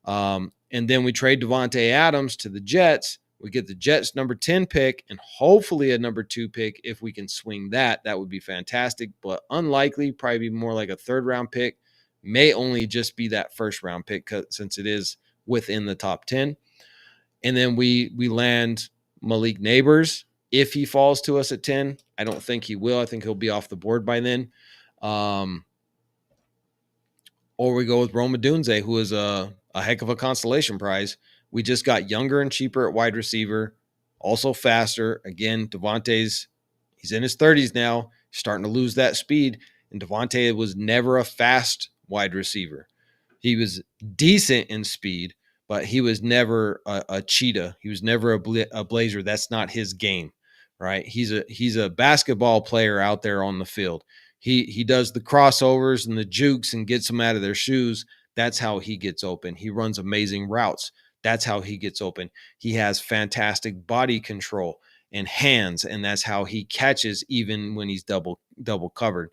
And then we trade Devontae Adams to the Jets. We get the Jets number 10 pick and hopefully a number 2 pick. If we can swing that, that would be fantastic, but unlikely, probably be more like a 3rd round pick. May only just be that 1st round pick since it is within the top 10. And then we land Malik Neighbors. If he falls to us at 10, I don't think he will. I think he'll be off the board by then. Or we go with Rome Odunze, who is a heck of a consolation prize. We just got younger and cheaper at wide receiver, also faster. Again, he's in his 30s now, starting to lose that speed. And Devontae was never a fast wide receiver. He was decent in speed, but he was never a cheetah. He was never a blazer. That's not his game, right? He's a basketball player out there on the field. He does the crossovers and the jukes and gets them out of their shoes. That's how he gets open. He runs amazing routes. That's how he gets open. He has fantastic body control and hands, and that's how he catches even when he's double covered.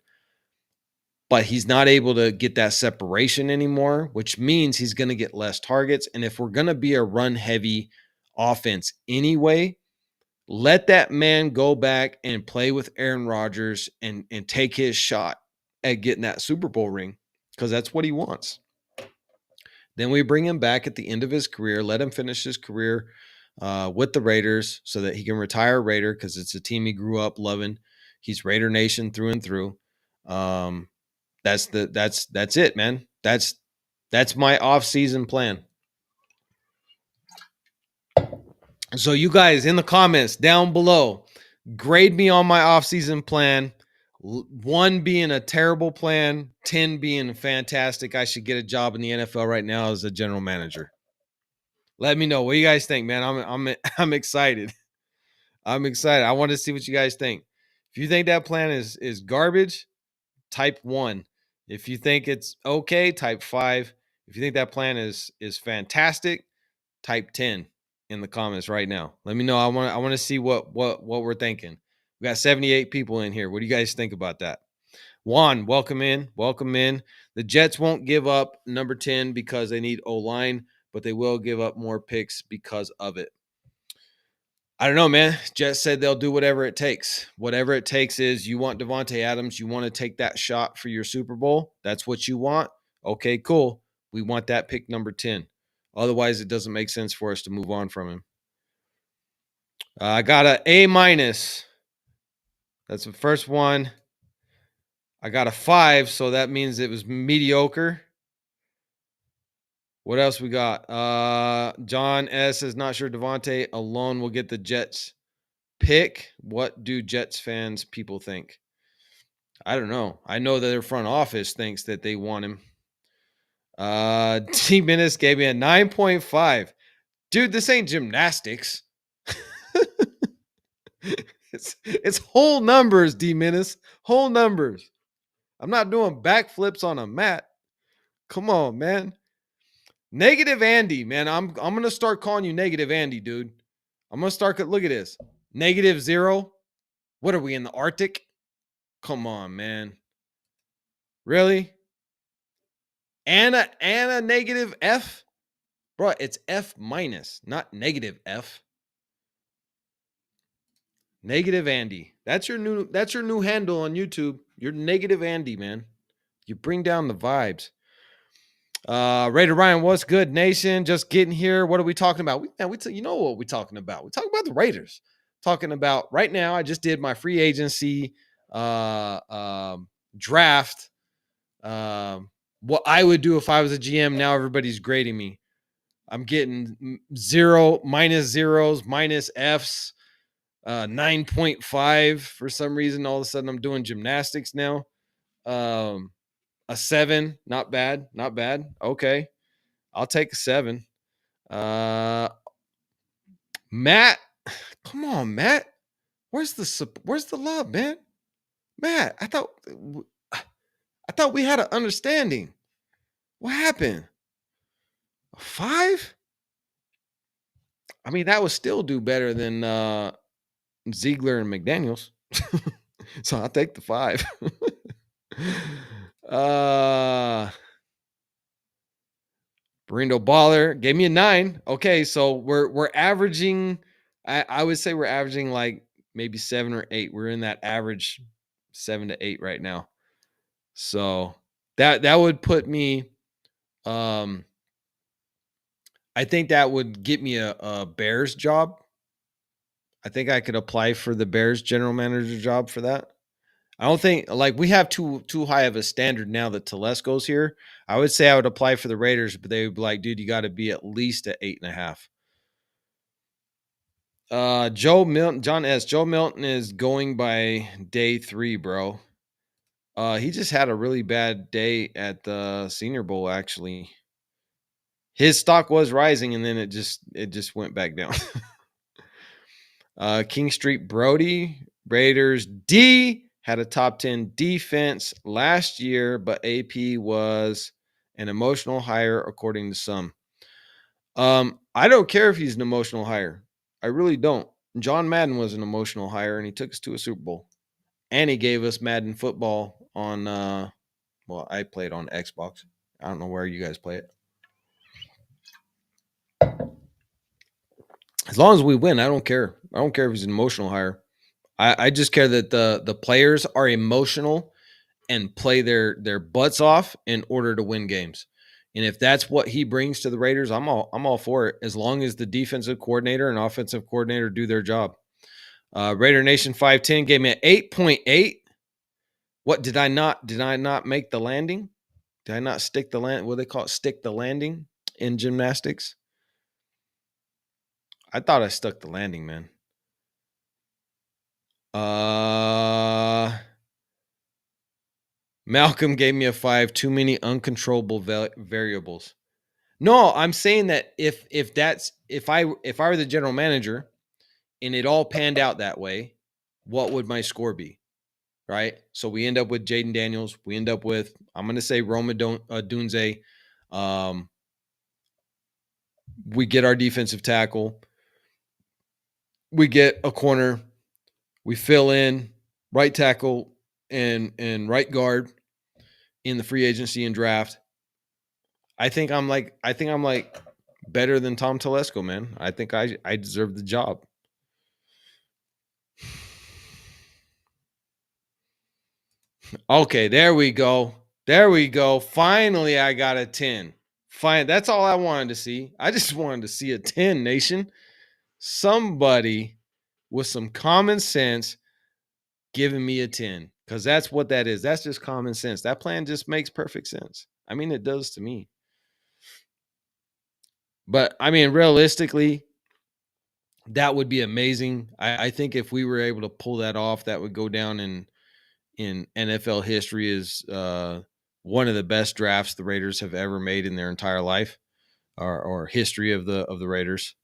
But he's not able to get that separation anymore, which means he's going to get less targets. And if we're going to be a run-heavy offense anyway, let that man go back and play with Aaron Rodgers and take his shot at getting that Super Bowl ring, because that's what he wants. Then we bring him back at the end of his career, let him finish his career with the Raiders so that he can retire Raider, because it's a team he grew up loving. He's Raider Nation through and through. That's it, man. That's my off-season plan. So you guys in the comments down below, grade me on my off-season plan. 1 being a terrible plan, 10 being fantastic. I should get a job in the NFL right now as a general manager. Let me know. What do you guys think, man? I'm excited. I'm excited. I want to see what you guys think. If you think that plan is garbage, type 1. If you think it's okay, type 5. If you think that plan is fantastic, type 10 in the comments right now. Let me know. I want to see what we're thinking. We got 78 people in here. What do you guys think about that? Juan, welcome in. Welcome in. The Jets won't give up number 10 because they need O-line, but they will give up more picks because of it. I don't know, man. Jets said they'll do whatever it takes. Whatever it takes is you want Devontae Adams. You want to take that shot for your Super Bowl. That's what you want. Okay, cool. We want that pick number 10. Otherwise, it doesn't make sense for us to move on from him. I got an A minus. That's the first one. I got a 5, so that means it was mediocre. What else we got? John S is not sure Devontae alone will get the Jets pick. What do Jets fans people think? I don't know. I know that their front office thinks that they want him. T Minutes gave me a 9.5. Dude, this ain't gymnastics. It's whole numbers, D Minutes. Whole numbers. I'm not doing backflips on a mat. Come on, man. Negative Andy, man. I'm gonna start calling you Negative Andy, dude. I'm gonna start. Look at this. -0. What are we in the Arctic? Come on, man. Really? And a negative F? Bro, it's F minus, not negative F. Negative Andy. That's your new handle on YouTube. You're Negative Andy, man. You bring down the vibes. Raider Ryan, what's good, nation? Just getting here. What are we talking about? You know what we're talking about. We're talking about the Raiders. Talking about right now. I just did my free agency draft. What I would do if I was a GM. Now everybody's grading me. I'm getting 0, minus zeros, minus Fs, 9.5 for some reason. All of a sudden, I'm doing gymnastics now. A 7, not bad, not bad. Okay, I'll take a 7. Matt, come on, Matt. Where's the love, man? Matt, I thought we had an understanding. What happened? A 5? I mean, that would still do better than Ziegler and McDaniels. So I'll take the 5. Brindo Baller gave me a 9. Okay, so we're averaging. I would say we're averaging like maybe 7 or 8. We're in that average 7 to 8 right now. So that would put me. I think that would get me a Bears job. I think I could apply for the Bears general manager job for that. I don't think like we have too high of a standard now that Telesco's here. I would say I would apply for the Raiders, but they would be like, dude, you got to be at least at 8.5. Joe Milton, John S. Joe Milton is going by day 3, bro. He just had a really bad day at the Senior Bowl. Actually, his stock was rising, and then it just went back down. King Street Brody, Raiders D had a top 10 defense last year, but AP was an emotional hire, according to some. I don't care if he's an emotional hire. I really don't. John Madden was an emotional hire, and he took us to a Super Bowl. And he gave us Madden football on, well, I played on Xbox. I don't know where you guys play it. As long as we win, I don't care. I don't care if he's an emotional hire. I just care that the players are emotional and play their butts off in order to win games. And if that's what he brings to the Raiders, I'm all for it, as long as the defensive coordinator and offensive coordinator do their job. Raider Nation 510 gave me an 8.8. What did I not make the landing? Did I not stick the land? What do they call it? Stick the landing in gymnastics? I thought I stuck the landing, man. Malcolm gave me a 5. Too many uncontrollable variables. No, I'm saying that if I were the general manager and it all panned out that way, what would my score be? Right? So we end up with Jayden Daniels. We end up with, I'm going to say, Roma Dunze. We get our defensive tackle. We get a corner. We fill in right tackle and right guard in the free agency and draft. I think I'm like better than Tom Telesco, man. I think I deserve the job. Okay, there we go. There we go. Finally, I got a 10. Fine. That's all I wanted to see. I just wanted to see a 10, nation. Somebody with some common sense giving me a 10, because that's what that is. That's just common sense. That plan just makes perfect sense. I mean, it does to me. But I mean, realistically, that would be amazing. I think if we were able to pull that off, that would go down in NFL history as one of the best drafts the Raiders have ever made in their entire life, or history of the Raiders.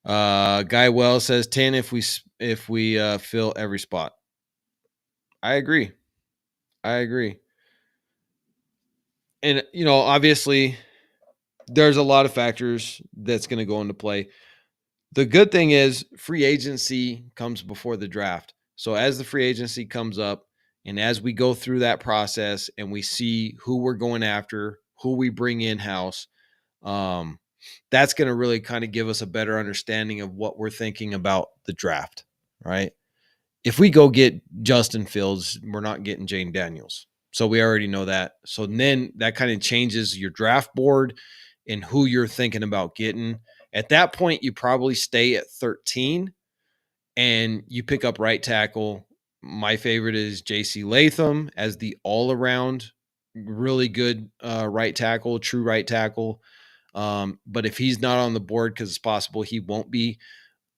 Guy Wells says 10 if we fill every spot. I agree. I agree. And obviously there's a lot of factors that's going to go into play. The good thing is free agency comes before the draft. So as the free agency comes up and as we go through that process and we see who we're going after, who we bring in house, um, that's going to really kind of give us a better understanding of what we're thinking about the draft, right? If we go get Justin Fields, we're not getting Jayden Daniels. So we already know that. So then that kind of changes your draft board and who you're thinking about getting. At that point, you probably stay at 13 and you pick up right tackle. My favorite is JC Latham as the all around really good right tackle, true right tackle. But if he's not on the board, because it's possible he won't be,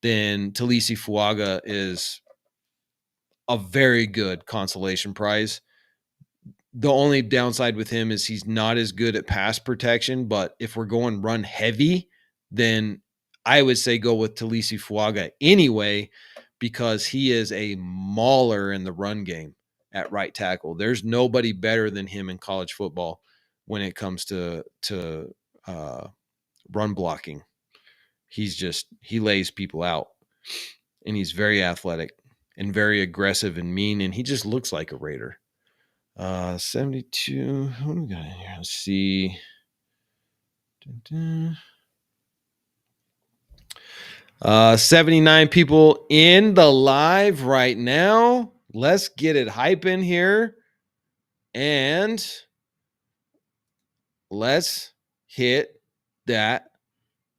then Talisi Fuaga is a very good consolation prize. The only downside with him is he's not as good at pass protection, but if we're going run heavy, then I would say go with Talisi Fuaga anyway, because he is a mauler in the run game at right tackle. There's nobody better than him in college football when it comes to uh, run blocking. He lays people out, and he's very athletic and very aggressive and mean, and he just looks like a Raider. 72. What do we got in here? Let's see. Dun, dun. 79 people in the live right now. Let's get it hyping here. And let's hit that,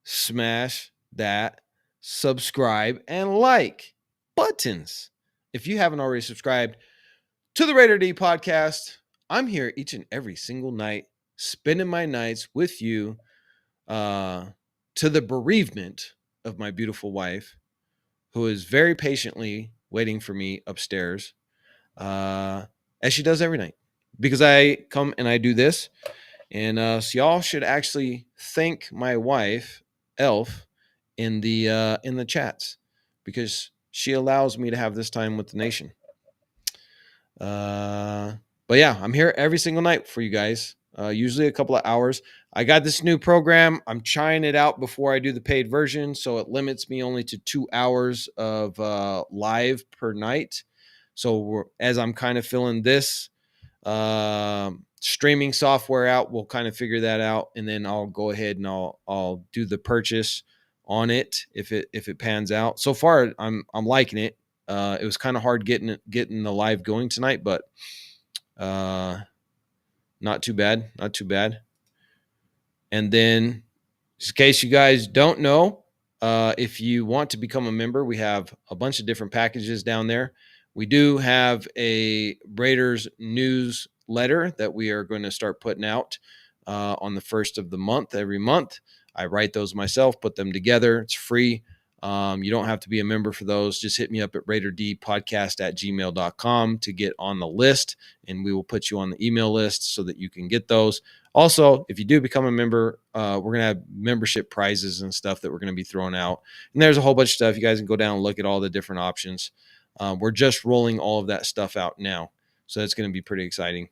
smash that subscribe and like buttons. If you haven't already subscribed to the Raider D podcast, I'm here each and every single night, spending my nights with you, to the bereavement of my beautiful wife, who is very patiently waiting for me upstairs, uh, as she does every night, because I come and I do this. And so y'all should actually thank my wife, Elf, in the chats, because she allows me to have this time with the nation. But yeah, I'm here every single night for you guys. Usually a couple of hours. I got this new program. I'm trying it out before I do the paid version, so it limits me only to 2 hours of live per night. So as I'm kind of filling this streaming software out, we'll kind of figure that out, and then I'll go ahead and I'll do the purchase on it if it pans out. So far, I'm liking it. It was kind of hard getting the live going tonight, but not too bad. Not too bad. And then, just in case you guys don't know, if you want to become a member, we have a bunch of different packages down there. We do have a Raiders newsletter that we are going to start putting out on the first of the month, every month. I write those myself, put them together. It's free. You don't have to be a member for those. Just hit me up at raiderdpodcast@gmail.com to get on the list, and we will put you on the email list so that you can get those. Also, if you do become a member, we're going to have membership prizes and stuff that we're going to be throwing out. And there's a whole bunch of stuff. You guys can go down and look at all the different options. We're just rolling all of that stuff out now. So it's going to be pretty exciting.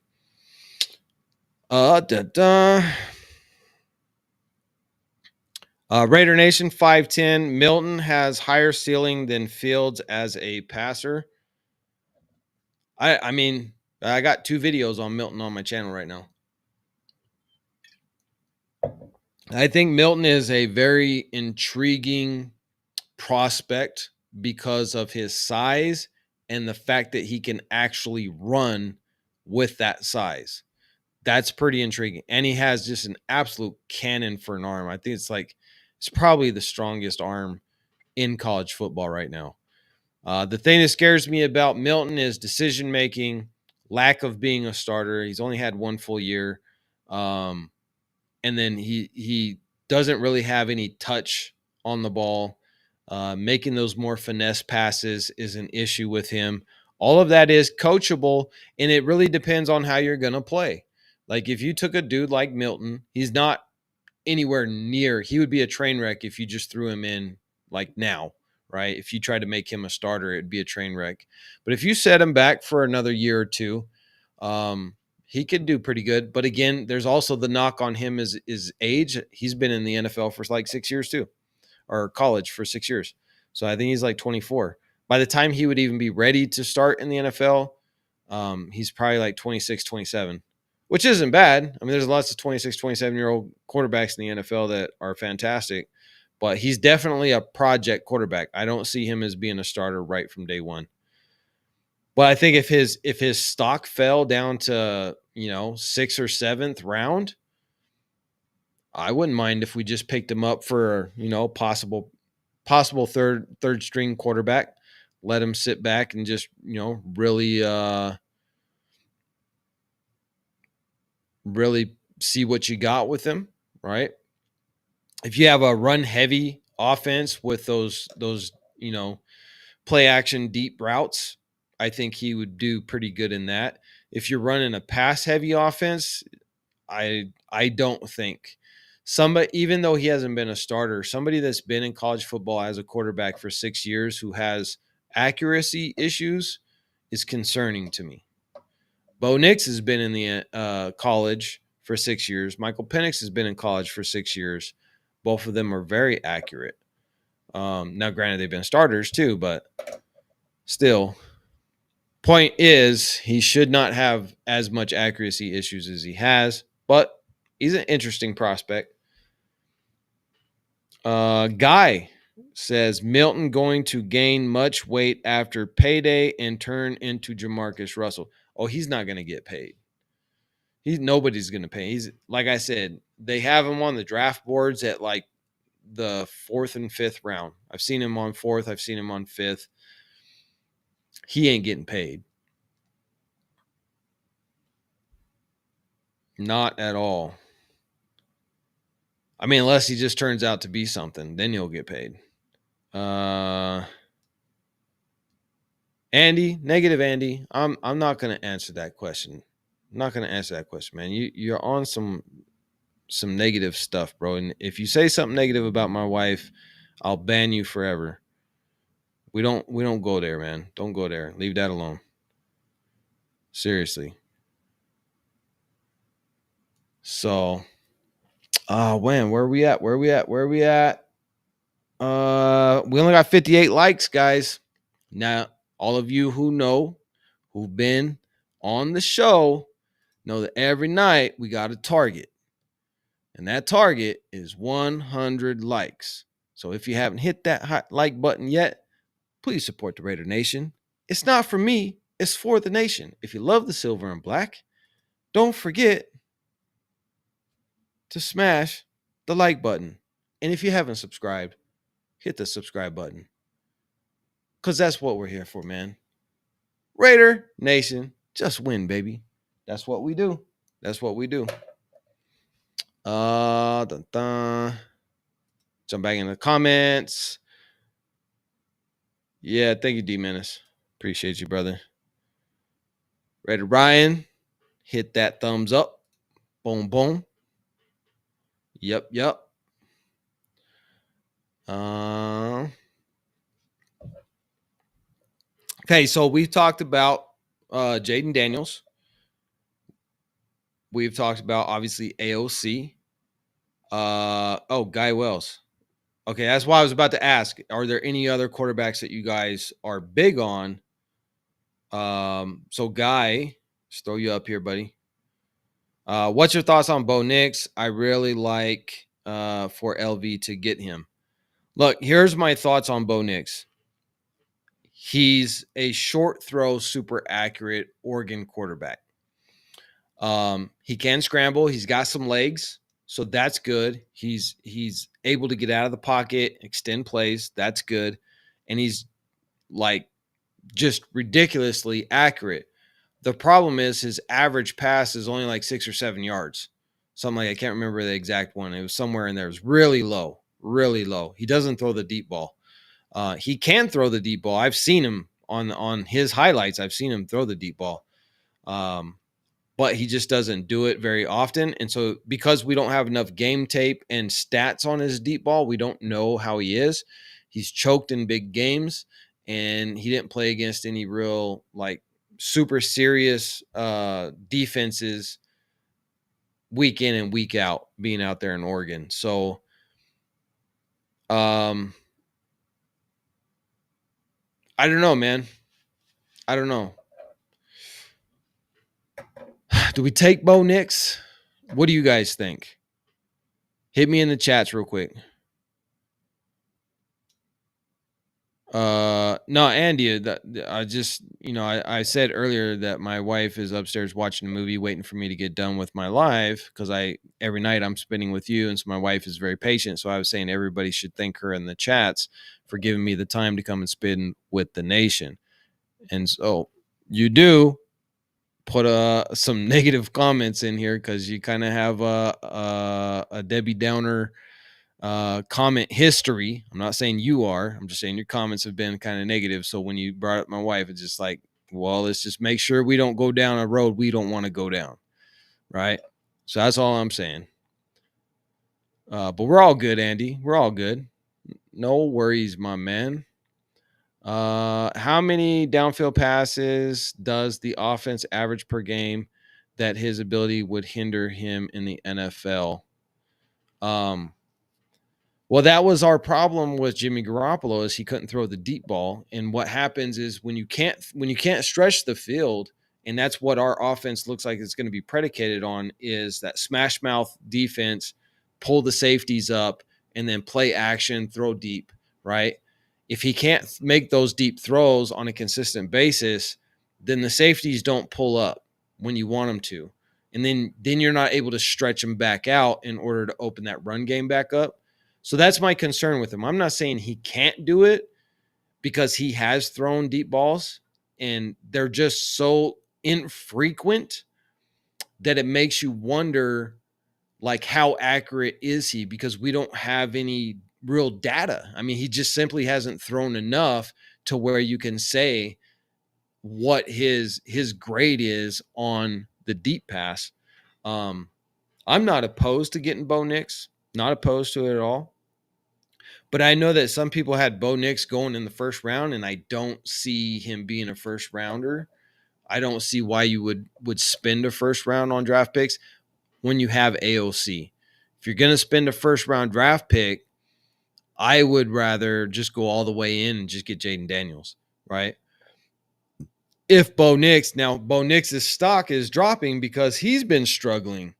Raider Nation 510. Milton has higher ceiling than Fields as a passer. I mean, I got 2 videos on Milton on my channel right now. I think Milton is a very intriguing prospect because of his size and the fact that he can actually run with that size. That's pretty intriguing. And he has just an absolute cannon for an arm. I think it's probably the strongest arm in college football right now. The thing that scares me about Milton is decision making, lack of being a starter. He's only had one full year. And then he doesn't really have any touch on the ball. Making those more finesse passes is an issue with him. All of that is coachable, and it really depends on how you're going to play. Like if you took a dude like Milton, he's not anywhere near. He would be a train wreck if you just threw him in like now, right? If you tried to make him a starter, it'd be a train wreck. But if you set him back for another year or two, he could do pretty good. But again, there's also the knock on him is age. He's been in the NFL for like 6 years too, or college for 6 years. So I think he's like 24. By the time he would even be ready to start in the NFL, he's probably like 26, 27, which isn't bad. I mean, there's lots of 26, 27-year-old quarterbacks in the NFL that are fantastic, but he's definitely a project quarterback. I don't see him as being a starter right from day one. But I think if his stock fell down to, 6th or 7th round, I wouldn't mind if we just picked him up for, possible third string quarterback, let him sit back and just, really see what you got with him, right? If you have a run heavy offense with those play action deep routes, I think he would do pretty good in that. If you're running a pass heavy offense, I don't think somebody, even though he hasn't been a starter, somebody that's been in college football as a quarterback for 6 years who has accuracy issues is concerning to me. Bo Nix has been in the college for 6 years. Michael Penix has been in college for 6 years. Both of them are very accurate. Now, granted, they've been starters too, but still. Point is, he should not have as much accuracy issues as he has, but he's an interesting prospect. Guy says Milton going to gain much weight after payday and turn into Jamarcus Russell. Oh, he's not going to get paid. Nobody's going to pay. He's, like I said, they have him on the draft boards at like the 4th and 5th round. I've seen him on 4th. I've seen him on 5th. He ain't getting paid. Not at all. I mean, unless he just turns out to be something, then he'll get paid. Andy, negative Andy. I'm not going to answer that question. I'm not going to answer that question, man. You're on some negative stuff, bro. And if you say something negative about my wife, I'll ban you forever. We don't go there, man. Don't go there. Leave that alone. Seriously. So, where are we at? We only got 58 likes, guys. Now, all of you who've been on the show know that every night we got a target. And that target is 100 likes. So if you haven't hit that hot like button yet, please support the Raider Nation. It's not for me, it's for the nation. If you love the silver and black, don't forget to smash the like button. And if you haven't subscribed, hit the subscribe button. Because that's what we're here for, man. Raider Nation, just win, baby. That's what we do. That's what we do. Jump back in the comments. Yeah, thank you, D Menace. Appreciate you, brother. Raider Ryan, hit that thumbs up. Boom, boom. Yep. Okay, so we've talked about Jayden Daniels. We've talked about, obviously, AOC. Guy Wells. Okay, that's why I was about to ask. Are there any other quarterbacks that you guys are big on? So Guy, just throw you up here, buddy. What's your thoughts on Bo Nix? I really like for LV to get him. Look, here's my thoughts on Bo Nix. he's a short throw, super accurate Oregon quarterback. He can scramble. He's got some legs, so that's good. He's able to get out of the pocket, extend plays. That's good, and he's like just ridiculously accurate. The problem is his average pass is only like 6 or 7 yards. Something like, I can't remember the exact one. It was somewhere in there. It was really low, really low. He doesn't throw the deep ball. He can throw the deep ball. I've seen him on his highlights. I've seen him throw the deep ball. But he just doesn't do it very often. And so because we don't have enough game tape and stats on his deep ball, we don't know how he is. He's choked in big games, and he didn't play against any real like super serious defenses week in and week out being out there in Oregon. So I don't know, man. I don't know. Do we take Bo Nix? What do you guys think? Hit me in the chats real quick. No, Andy, I just, I said earlier that my wife is upstairs watching a movie, waiting for me to get done with my live, because every night I'm spending with you. And so my wife is very patient. So I was saying everybody should thank her in the chats for giving me the time to come and spend with the nation. And so you do put some negative comments in here, because you kind of have a Debbie Downer comment history. I'm not saying you are. I'm just saying your comments have been kind of negative. So when you brought up my wife, it's just like, well, let's just make sure we don't go down a road we don't want to go down. Right. So that's all I'm saying. But we're all good, Andy. We're all good. No worries, my man. How many downfield passes does the offense average per game that his ability would hinder him in the NFL? Well, that was our problem with Jimmy Garoppolo, is he couldn't throw the deep ball. And what happens is when you can't stretch the field, and that's what our offense looks like it's going to be predicated on, is that smash mouth defense, pull the safeties up, and then play action, throw deep, right? If he can't make those deep throws on a consistent basis, then the safeties don't pull up when you want them to. And then you're not able to stretch them back out in order to open that run game back up. So that's my concern with him. I'm not saying he can't do it, because he has thrown deep balls and they're just so infrequent that it makes you wonder, like, how accurate is he? Because we don't have any real data. I mean, he just simply hasn't thrown enough to where you can say what his grade is on the deep pass. I'm not opposed to getting Bo Nix, not opposed to it at all. But I know that some people had Bo Nix going in the first round, and I don't see him being a first rounder. I don't see why you would spend a first round on draft picks when you have AOC. If you're going to spend a first round draft pick, I would rather just go all the way in and just get Jayden Daniels, right? If Bo Nix's stock is dropping because he's been struggling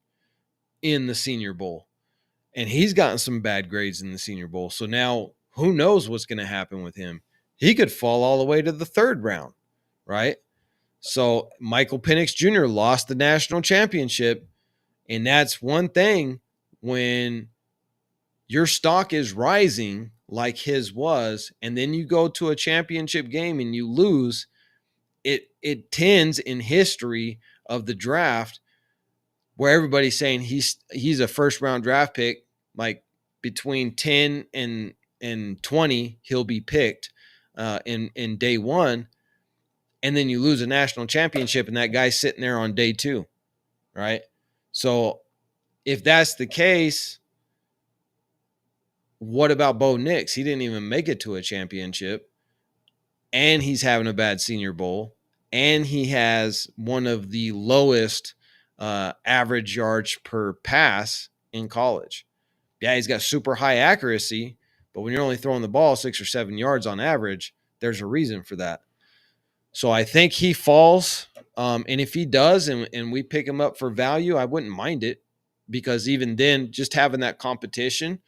in the Senior Bowl. And he's gotten some bad grades in the Senior Bowl. So now who knows what's going to happen with him? He could fall all the way to the third round, right? So Michael Penix Jr. lost the national championship. And that's one thing, when your stock is rising like his was, and then you go to a championship game and you lose, it tends in history of the draft where everybody's saying he's a first round draft pick, like between 10 and 20, he'll be picked in day one. And then you lose a national championship and that guy's sitting there on day 2, right? So if that's the case, what about Bo Nix? He didn't even make it to a championship, and he's having a bad Senior Bowl, and he has one of the lowest average yards per pass in college. Yeah, he's got super high accuracy, but when you're only throwing the ball 6 or 7 yards on average, there's a reason for that. So I think he falls. And if he does, and we pick him up for value, I wouldn't mind it, because even then, just having that competition,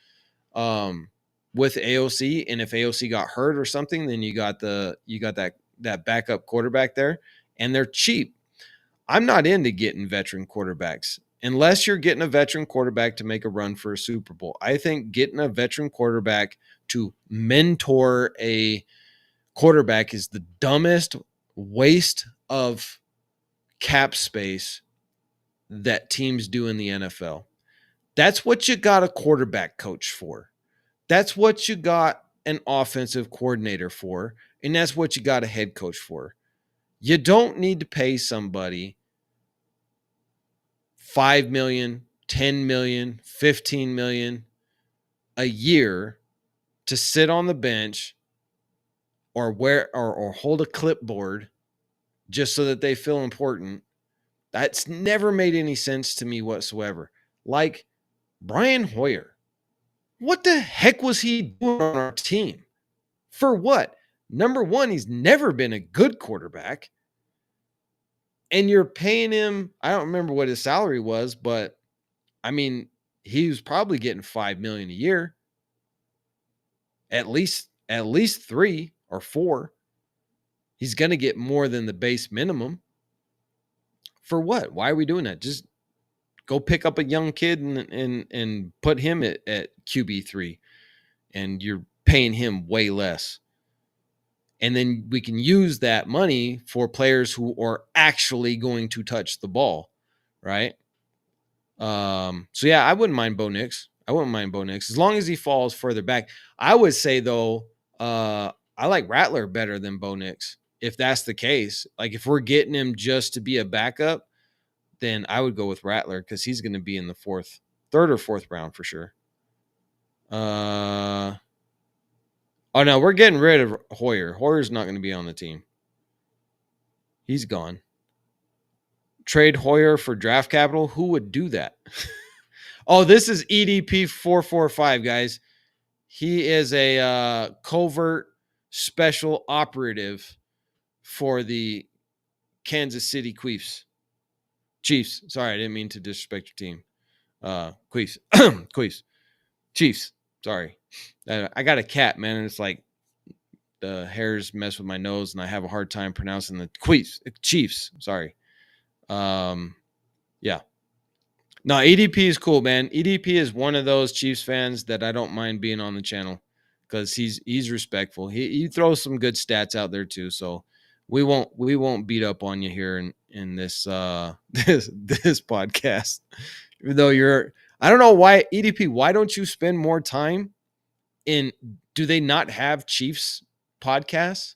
with AOC, and if AOC got hurt or something, then you got that backup quarterback there, and they're cheap. I'm not into getting veteran quarterbacks unless you're getting a veteran quarterback to make a run for a Super Bowl. I think getting a veteran quarterback to mentor a quarterback is the dumbest waste of cap space that teams do in the NFL. That's what you got a quarterback coach for. That's what you got an offensive coordinator for. And that's what you got a head coach for. You don't need to pay somebody $5 million, $10 million, $15 million a year to sit on the bench or hold a clipboard just so that they feel important. That's never made any sense to me whatsoever. Like Brian Hoyer. What the heck was he doing on our team? For what? Number one, he's never been a good quarterback. And you're paying him, I don't remember what his salary was, but I mean, he was probably getting $5 million a year. At least 3 or 4. He's going to get more than the base minimum. For what? Why are we doing that? Just go pick up a young kid and put him at QB3, and you're paying him way less. And then we can use that money for players who are actually going to touch the ball, right? So yeah, I wouldn't mind Bo Nix. As long as he falls further back. I would say though, I like Rattler better than Bo Nix. If that's the case, like if we're getting him just to be a backup, then I would go with Rattler because he's going to be in the third or fourth round for sure. Oh no, we're getting rid of Hoyer. Hoyer's not going to be on the team. He's gone. Trade Hoyer for draft capital. Who would do that? Oh, this is EDP 445, guys. He is a covert special operative for the Kansas City Chiefs. Sorry, I didn't mean to disrespect your team. Chiefs. Sorry. I got a cat, man, and it's like the hairs mess with my nose, and I have a hard time pronouncing the Chiefs. Sorry. Yeah. No, EDP is cool, man. EDP is one of those Chiefs fans that I don't mind being on the channel because he's respectful. He throws some good stats out there too. So we won't beat up on you here in this this podcast. Even though I don't know why EDP. Why don't you spend more time in? Do they not have Chiefs podcasts?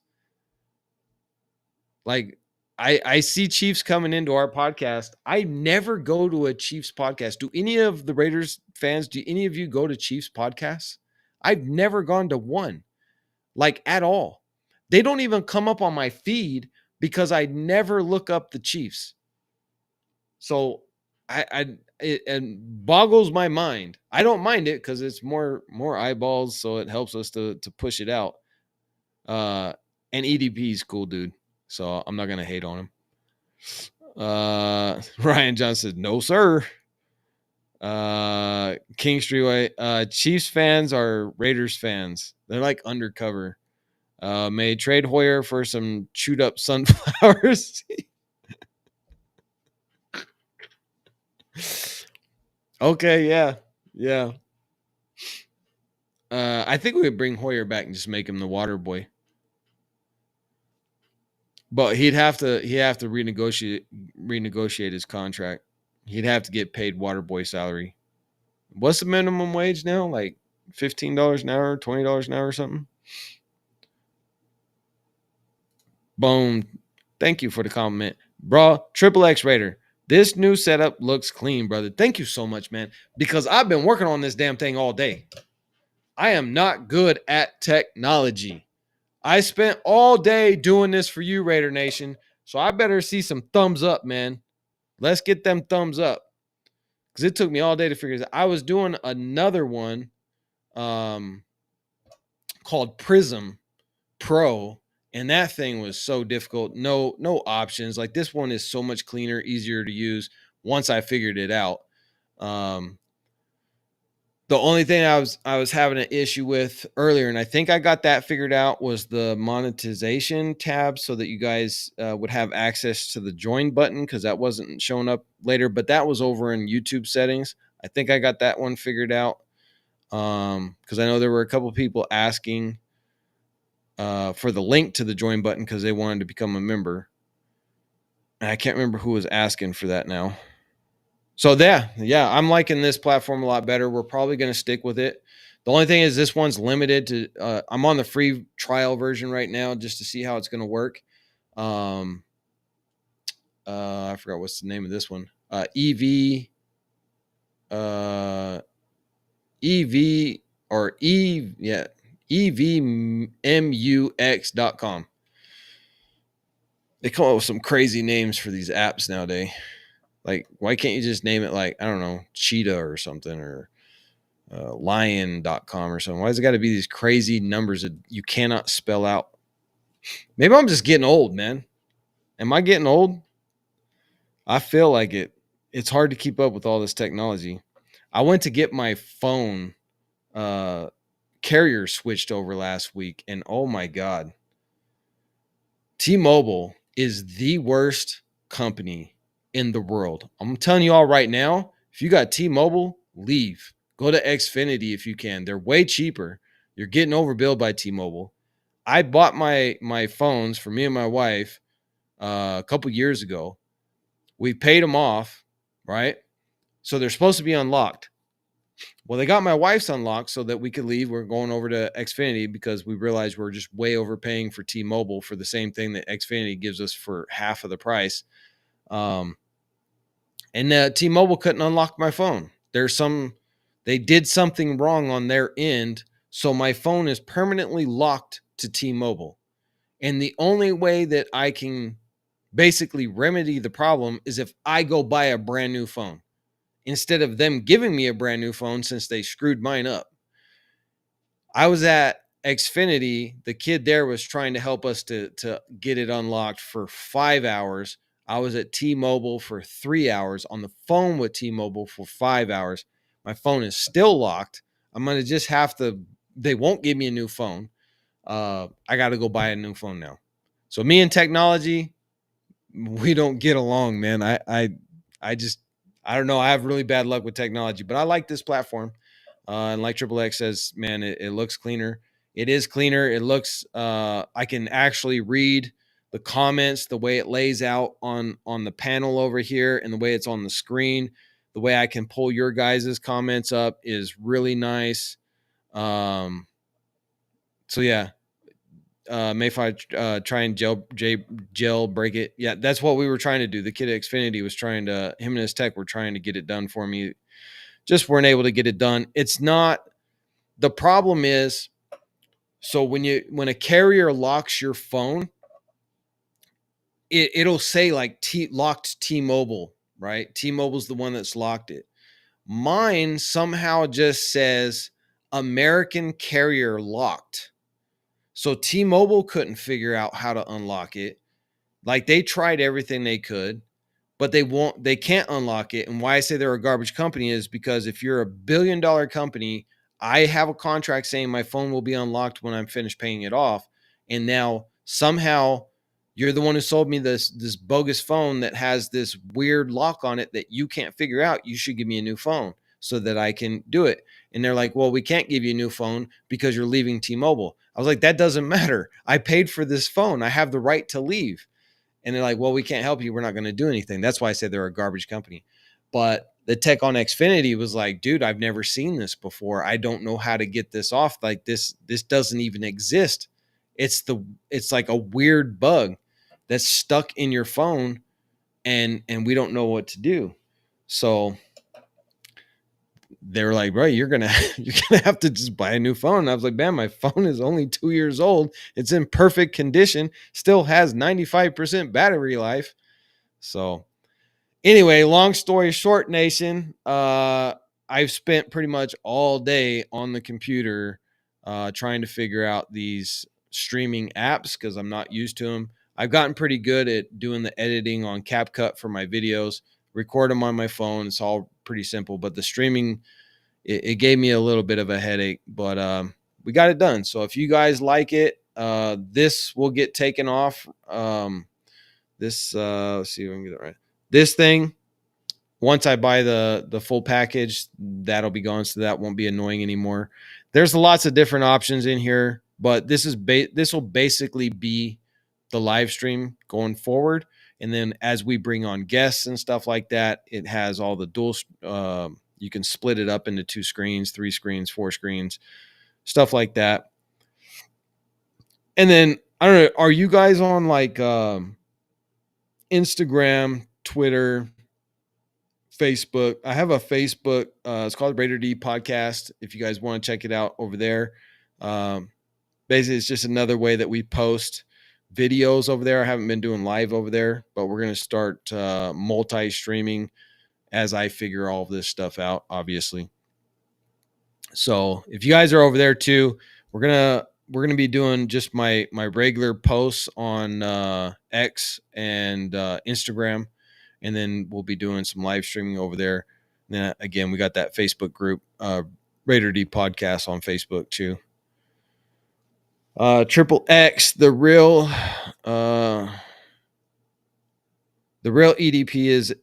Like. I see Chiefs coming into our podcast. I never go to a Chiefs podcast. Do any of the Raiders fans, do any of you go to Chiefs podcasts? I've never gone to one, like at all. They don't even come up on my feed because I never look up the Chiefs. So it boggles my mind. I don't mind it because it's more eyeballs, so it helps us to push it out. And EDP is cool, dude. So I'm not going to hate on him. Ryan John says, no, sir. King Streetway. Chiefs fans are Raiders fans. They're like undercover. May trade Hoyer for some chewed up sunflowers. Okay, yeah. Yeah. I think we would bring Hoyer back and just make him the water boy. But he'd have to renegotiate his contract. He'd have to get paid water boy salary. What's the minimum wage now? Like $15 an hour, $20 an hour or something? Boom. Thank you for the compliment. Bro, Triple X Raider. This new setup looks clean, brother. Thank you so much, man. Because I've been working on this damn thing all day. I am not good at technology. I spent all day doing this for you, Raider Nation. So I better see some thumbs up, man. Let's get them thumbs up. Because it took me all day to figure this out. I was doing another one called Prism Pro. And that thing was so difficult. No options. Like this one is so much cleaner, easier to use once I figured it out. The only thing I was having an issue with earlier, and I think I got that figured out, was the monetization tab, so that you guys would have access to the join button, because that wasn't showing up later. But that was over in YouTube settings. I think I got that one figured out, because I know there were a couple people asking for the link to the join button because they wanted to become a member. And I can't remember who was asking for that now. So yeah, I'm liking this platform a lot better. We're probably going to stick with it. The only thing is this one's limited to. I'm on the free trial version right now just to see how it's going to work. Um, I forgot what's the name of this one. Uh, EV or E, yeah, EVMUX.com. They come up with some crazy names for these apps nowadays. Like, why can't you just name it like, I don't know, Cheetah or something, or lion.com or something? Why does it got to be these crazy numbers that you cannot spell out? Maybe I'm just getting old, man. Am I getting old? I feel like it. It's hard to keep up with all this technology. I went to get my phone uh, carrier switched over last week, and oh my God, T-Mobile is the worst company in the world. I'm telling you all right now, if you got T-Mobile, leave. Go to Xfinity if you can. They're way cheaper. You're getting overbilled by T-Mobile. I bought my phones for me and my wife a couple years ago. We paid them off, right? So they're supposed to be unlocked. Well, they got my wife's unlocked so that we could leave. We're going over to Xfinity because we realized we're just way overpaying for T-Mobile for the same thing that Xfinity gives us for half of the price. And T-Mobile couldn't unlock my phone. They did something wrong on their end, so my phone is permanently locked to T-Mobile. And the only way that I can basically remedy the problem is if I go buy a brand new phone instead of them giving me a brand new phone, since they screwed mine up. I was at Xfinity. The kid there was trying to help us to get it unlocked for 5 hours. I was at T-Mobile for 3 hours, on the phone with T-Mobile for 5 hours. My phone is still locked. I'm going to just have to, they won't give me a new phone. I got to go buy a new phone now. So me and technology, we don't get along, man. I just, I don't know. I have really bad luck with technology, but I like this platform. And like Triple X says, man, it looks cleaner. It is cleaner. It looks, I can actually read the comments, the way it lays out on the panel over here, and the way it's on the screen. The way I can pull your guys' comments up is really nice. So yeah, Mayfi try and jailbreak it. Yeah, that's what we were trying to do. The kid at Xfinity was trying to, him and his tech were trying to get it done for me. Just weren't able to get it done. It's not, the problem is, so when a carrier locks your phone, it'll say like locked T-Mobile, right? T-Mobile's the one that's locked it. Mine somehow just says American carrier locked. So T-Mobile couldn't figure out how to unlock it. Like, they tried everything they could, but they can't unlock it. And why I say they're a garbage company is because if you're a $1 billion company, I have a contract saying my phone will be unlocked when I'm finished paying it off. And now somehow you're the one who sold me this bogus phone that has this weird lock on it that you can't figure out. You should give me a new phone so that I can do it. And they're like, well, we can't give you a new phone because you're leaving T-Mobile. I was like, that doesn't matter. I paid for this phone. I have the right to leave. And they're like, well, we can't help you. We're not going to do anything. That's why I said they're a garbage company. But the tech on Xfinity was like, dude, I've never seen this before. I don't know how to get this off. Like, this doesn't even exist. It's like a weird bug that's stuck in your phone, and we don't know what to do. So they were like, bro, you're gonna have to just buy a new phone. And I was like, man, my phone is only 2 years old. It's in perfect condition, still has 95% battery life. So anyway, long story short, nation, I've spent pretty much all day on the computer trying to figure out these streaming apps because I'm not used to them. I've gotten pretty good at doing the editing on CapCut for my videos, record them on my phone. It's all pretty simple, but the streaming it gave me a little bit of a headache, but we got it done. So if you guys like it, this will get taken off. Let's see if we can get it right. This thing, once I buy the full package, that'll be gone, so that won't be annoying anymore. There's lots of different options in here, but this will basically be the live stream going forward. And then as we bring on guests and stuff like that, it has all the dual. You can split it up into 2 screens, 3 screens, 4 screens, stuff like that. And then I don't know. Are you guys on like Instagram, Twitter, Facebook? I have a Facebook. It's called Raider D Podcast. If you guys want to check it out over there, basically it's just another way that we post videos over there. I haven't been doing live over there, but we're going to start multi-streaming as I figure all of this stuff out, obviously. So if you guys are over there too, we're gonna be doing just my regular posts on X and Instagram, and then we'll be doing some live streaming over there. And then again, we got that Facebook group, Raider D Podcast on Facebook too. Triple X, the real EDP is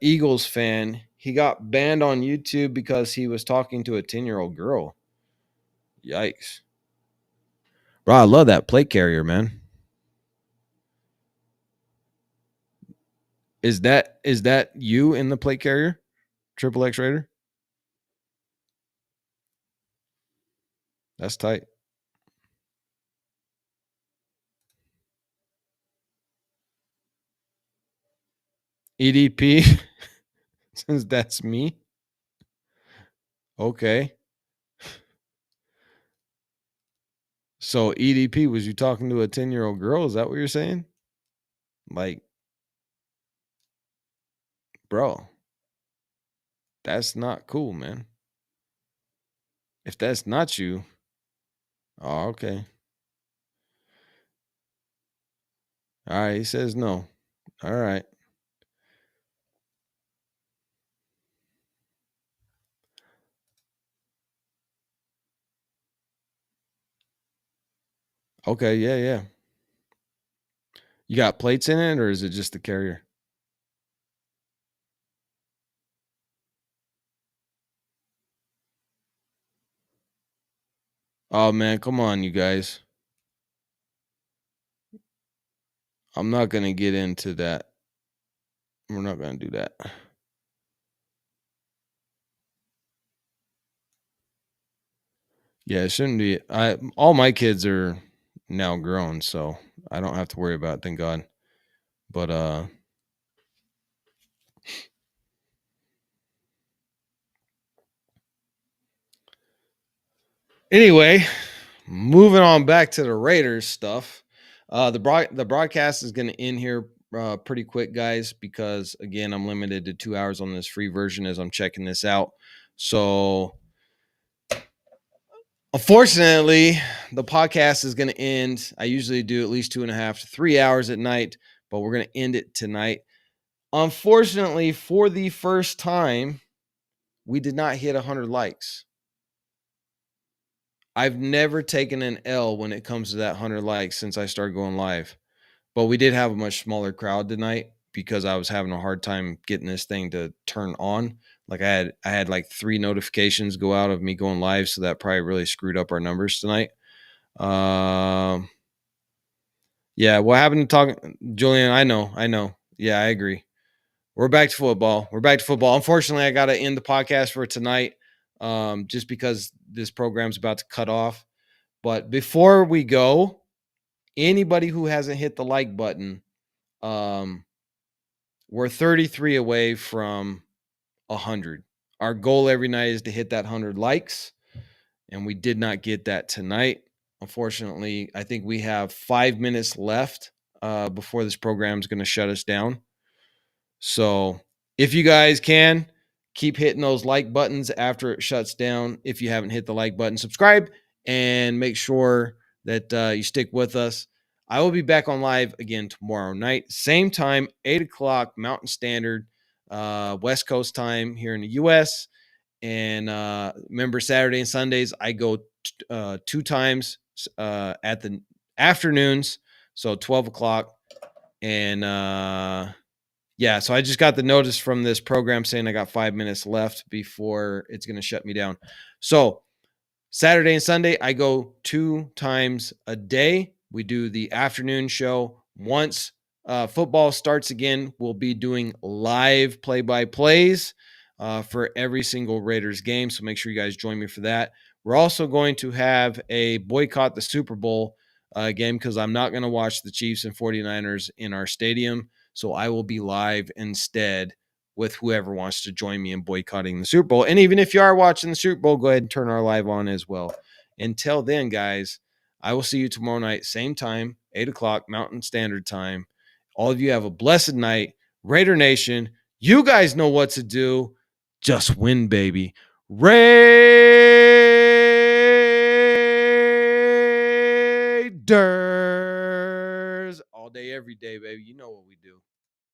Eagles fan. He got banned on YouTube because he was talking to a 10-year-old girl. Yikes. Bro, I love that plate carrier, man. Is that you in the plate carrier? Triple X Raider? That's tight. EDP, since that's me. Okay. So EDP, was you talking to a 10-year-old girl? Is that what you're saying? Like, bro, that's not cool, man. If that's not you, oh, okay. All right, he says no. All right. Okay, yeah. You got plates in it, or is it just the carrier? Oh man, come on, you guys. I'm not gonna get into that. We're not gonna do that. Yeah, it shouldn't be. All my kids are now grown, so I don't have to worry about it, thank God. But anyway, moving on back to the Raiders stuff. The broadcast is going to end here pretty quick, guys, because again, I'm limited to 2 hours on this free version as I'm checking this out. So unfortunately, the podcast is going to end. I usually do at least 2.5 to 3 hours at night, but we're going to end it tonight. Unfortunately, for the first time, we did not hit 100 likes. I've never taken an L when it comes to that 100 likes since I started going live. But we did have a much smaller crowd tonight because I was having a hard time getting this thing to turn on. Like I had like 3 notifications go out of me going live, so that probably really screwed up our numbers tonight. Yeah, what happened to talking, Julian? I know. Yeah, I agree. We're back to football. Unfortunately, I got to end the podcast for tonight, just because this program's about to cut off. But before we go, anybody who hasn't hit the like button, we're 33 away from 100. Our goal every night is to hit that 100 likes, and we did not get that tonight. Unfortunately, I think we have 5 minutes left before this program is going to shut us down. So if you guys can, keep hitting those like buttons after it shuts down. If you haven't hit the like button, subscribe and make sure that you stick with us. I will be back on live again tomorrow night, same time, 8 o'clock Mountain Standard, West Coast time here in the U.S. And remember, Saturday and Sundays, I go 2 times at the afternoons, so 12 o'clock. And yeah, so I just got the notice from this program saying I got 5 minutes left before it's going to shut me down. So Saturday and Sunday, I go 2 times a day. We do the afternoon show. Once football starts again, we'll be doing live play-by-plays for every single Raiders game. So make sure you guys join me for that. We're also going to have a boycott the Super Bowl game because I'm not going to watch the Chiefs and 49ers in our stadium. So I will be live instead with whoever wants to join me in boycotting the Super Bowl. And even if you are watching the Super Bowl, go ahead and turn our live on as well. Until then, guys, I will see you tomorrow night, same time, 8 o'clock Mountain Standard Time. All of you have a blessed night. Raider Nation, you guys know what to do. Just win, baby. Raiders. All day, every day, baby. You know what we do.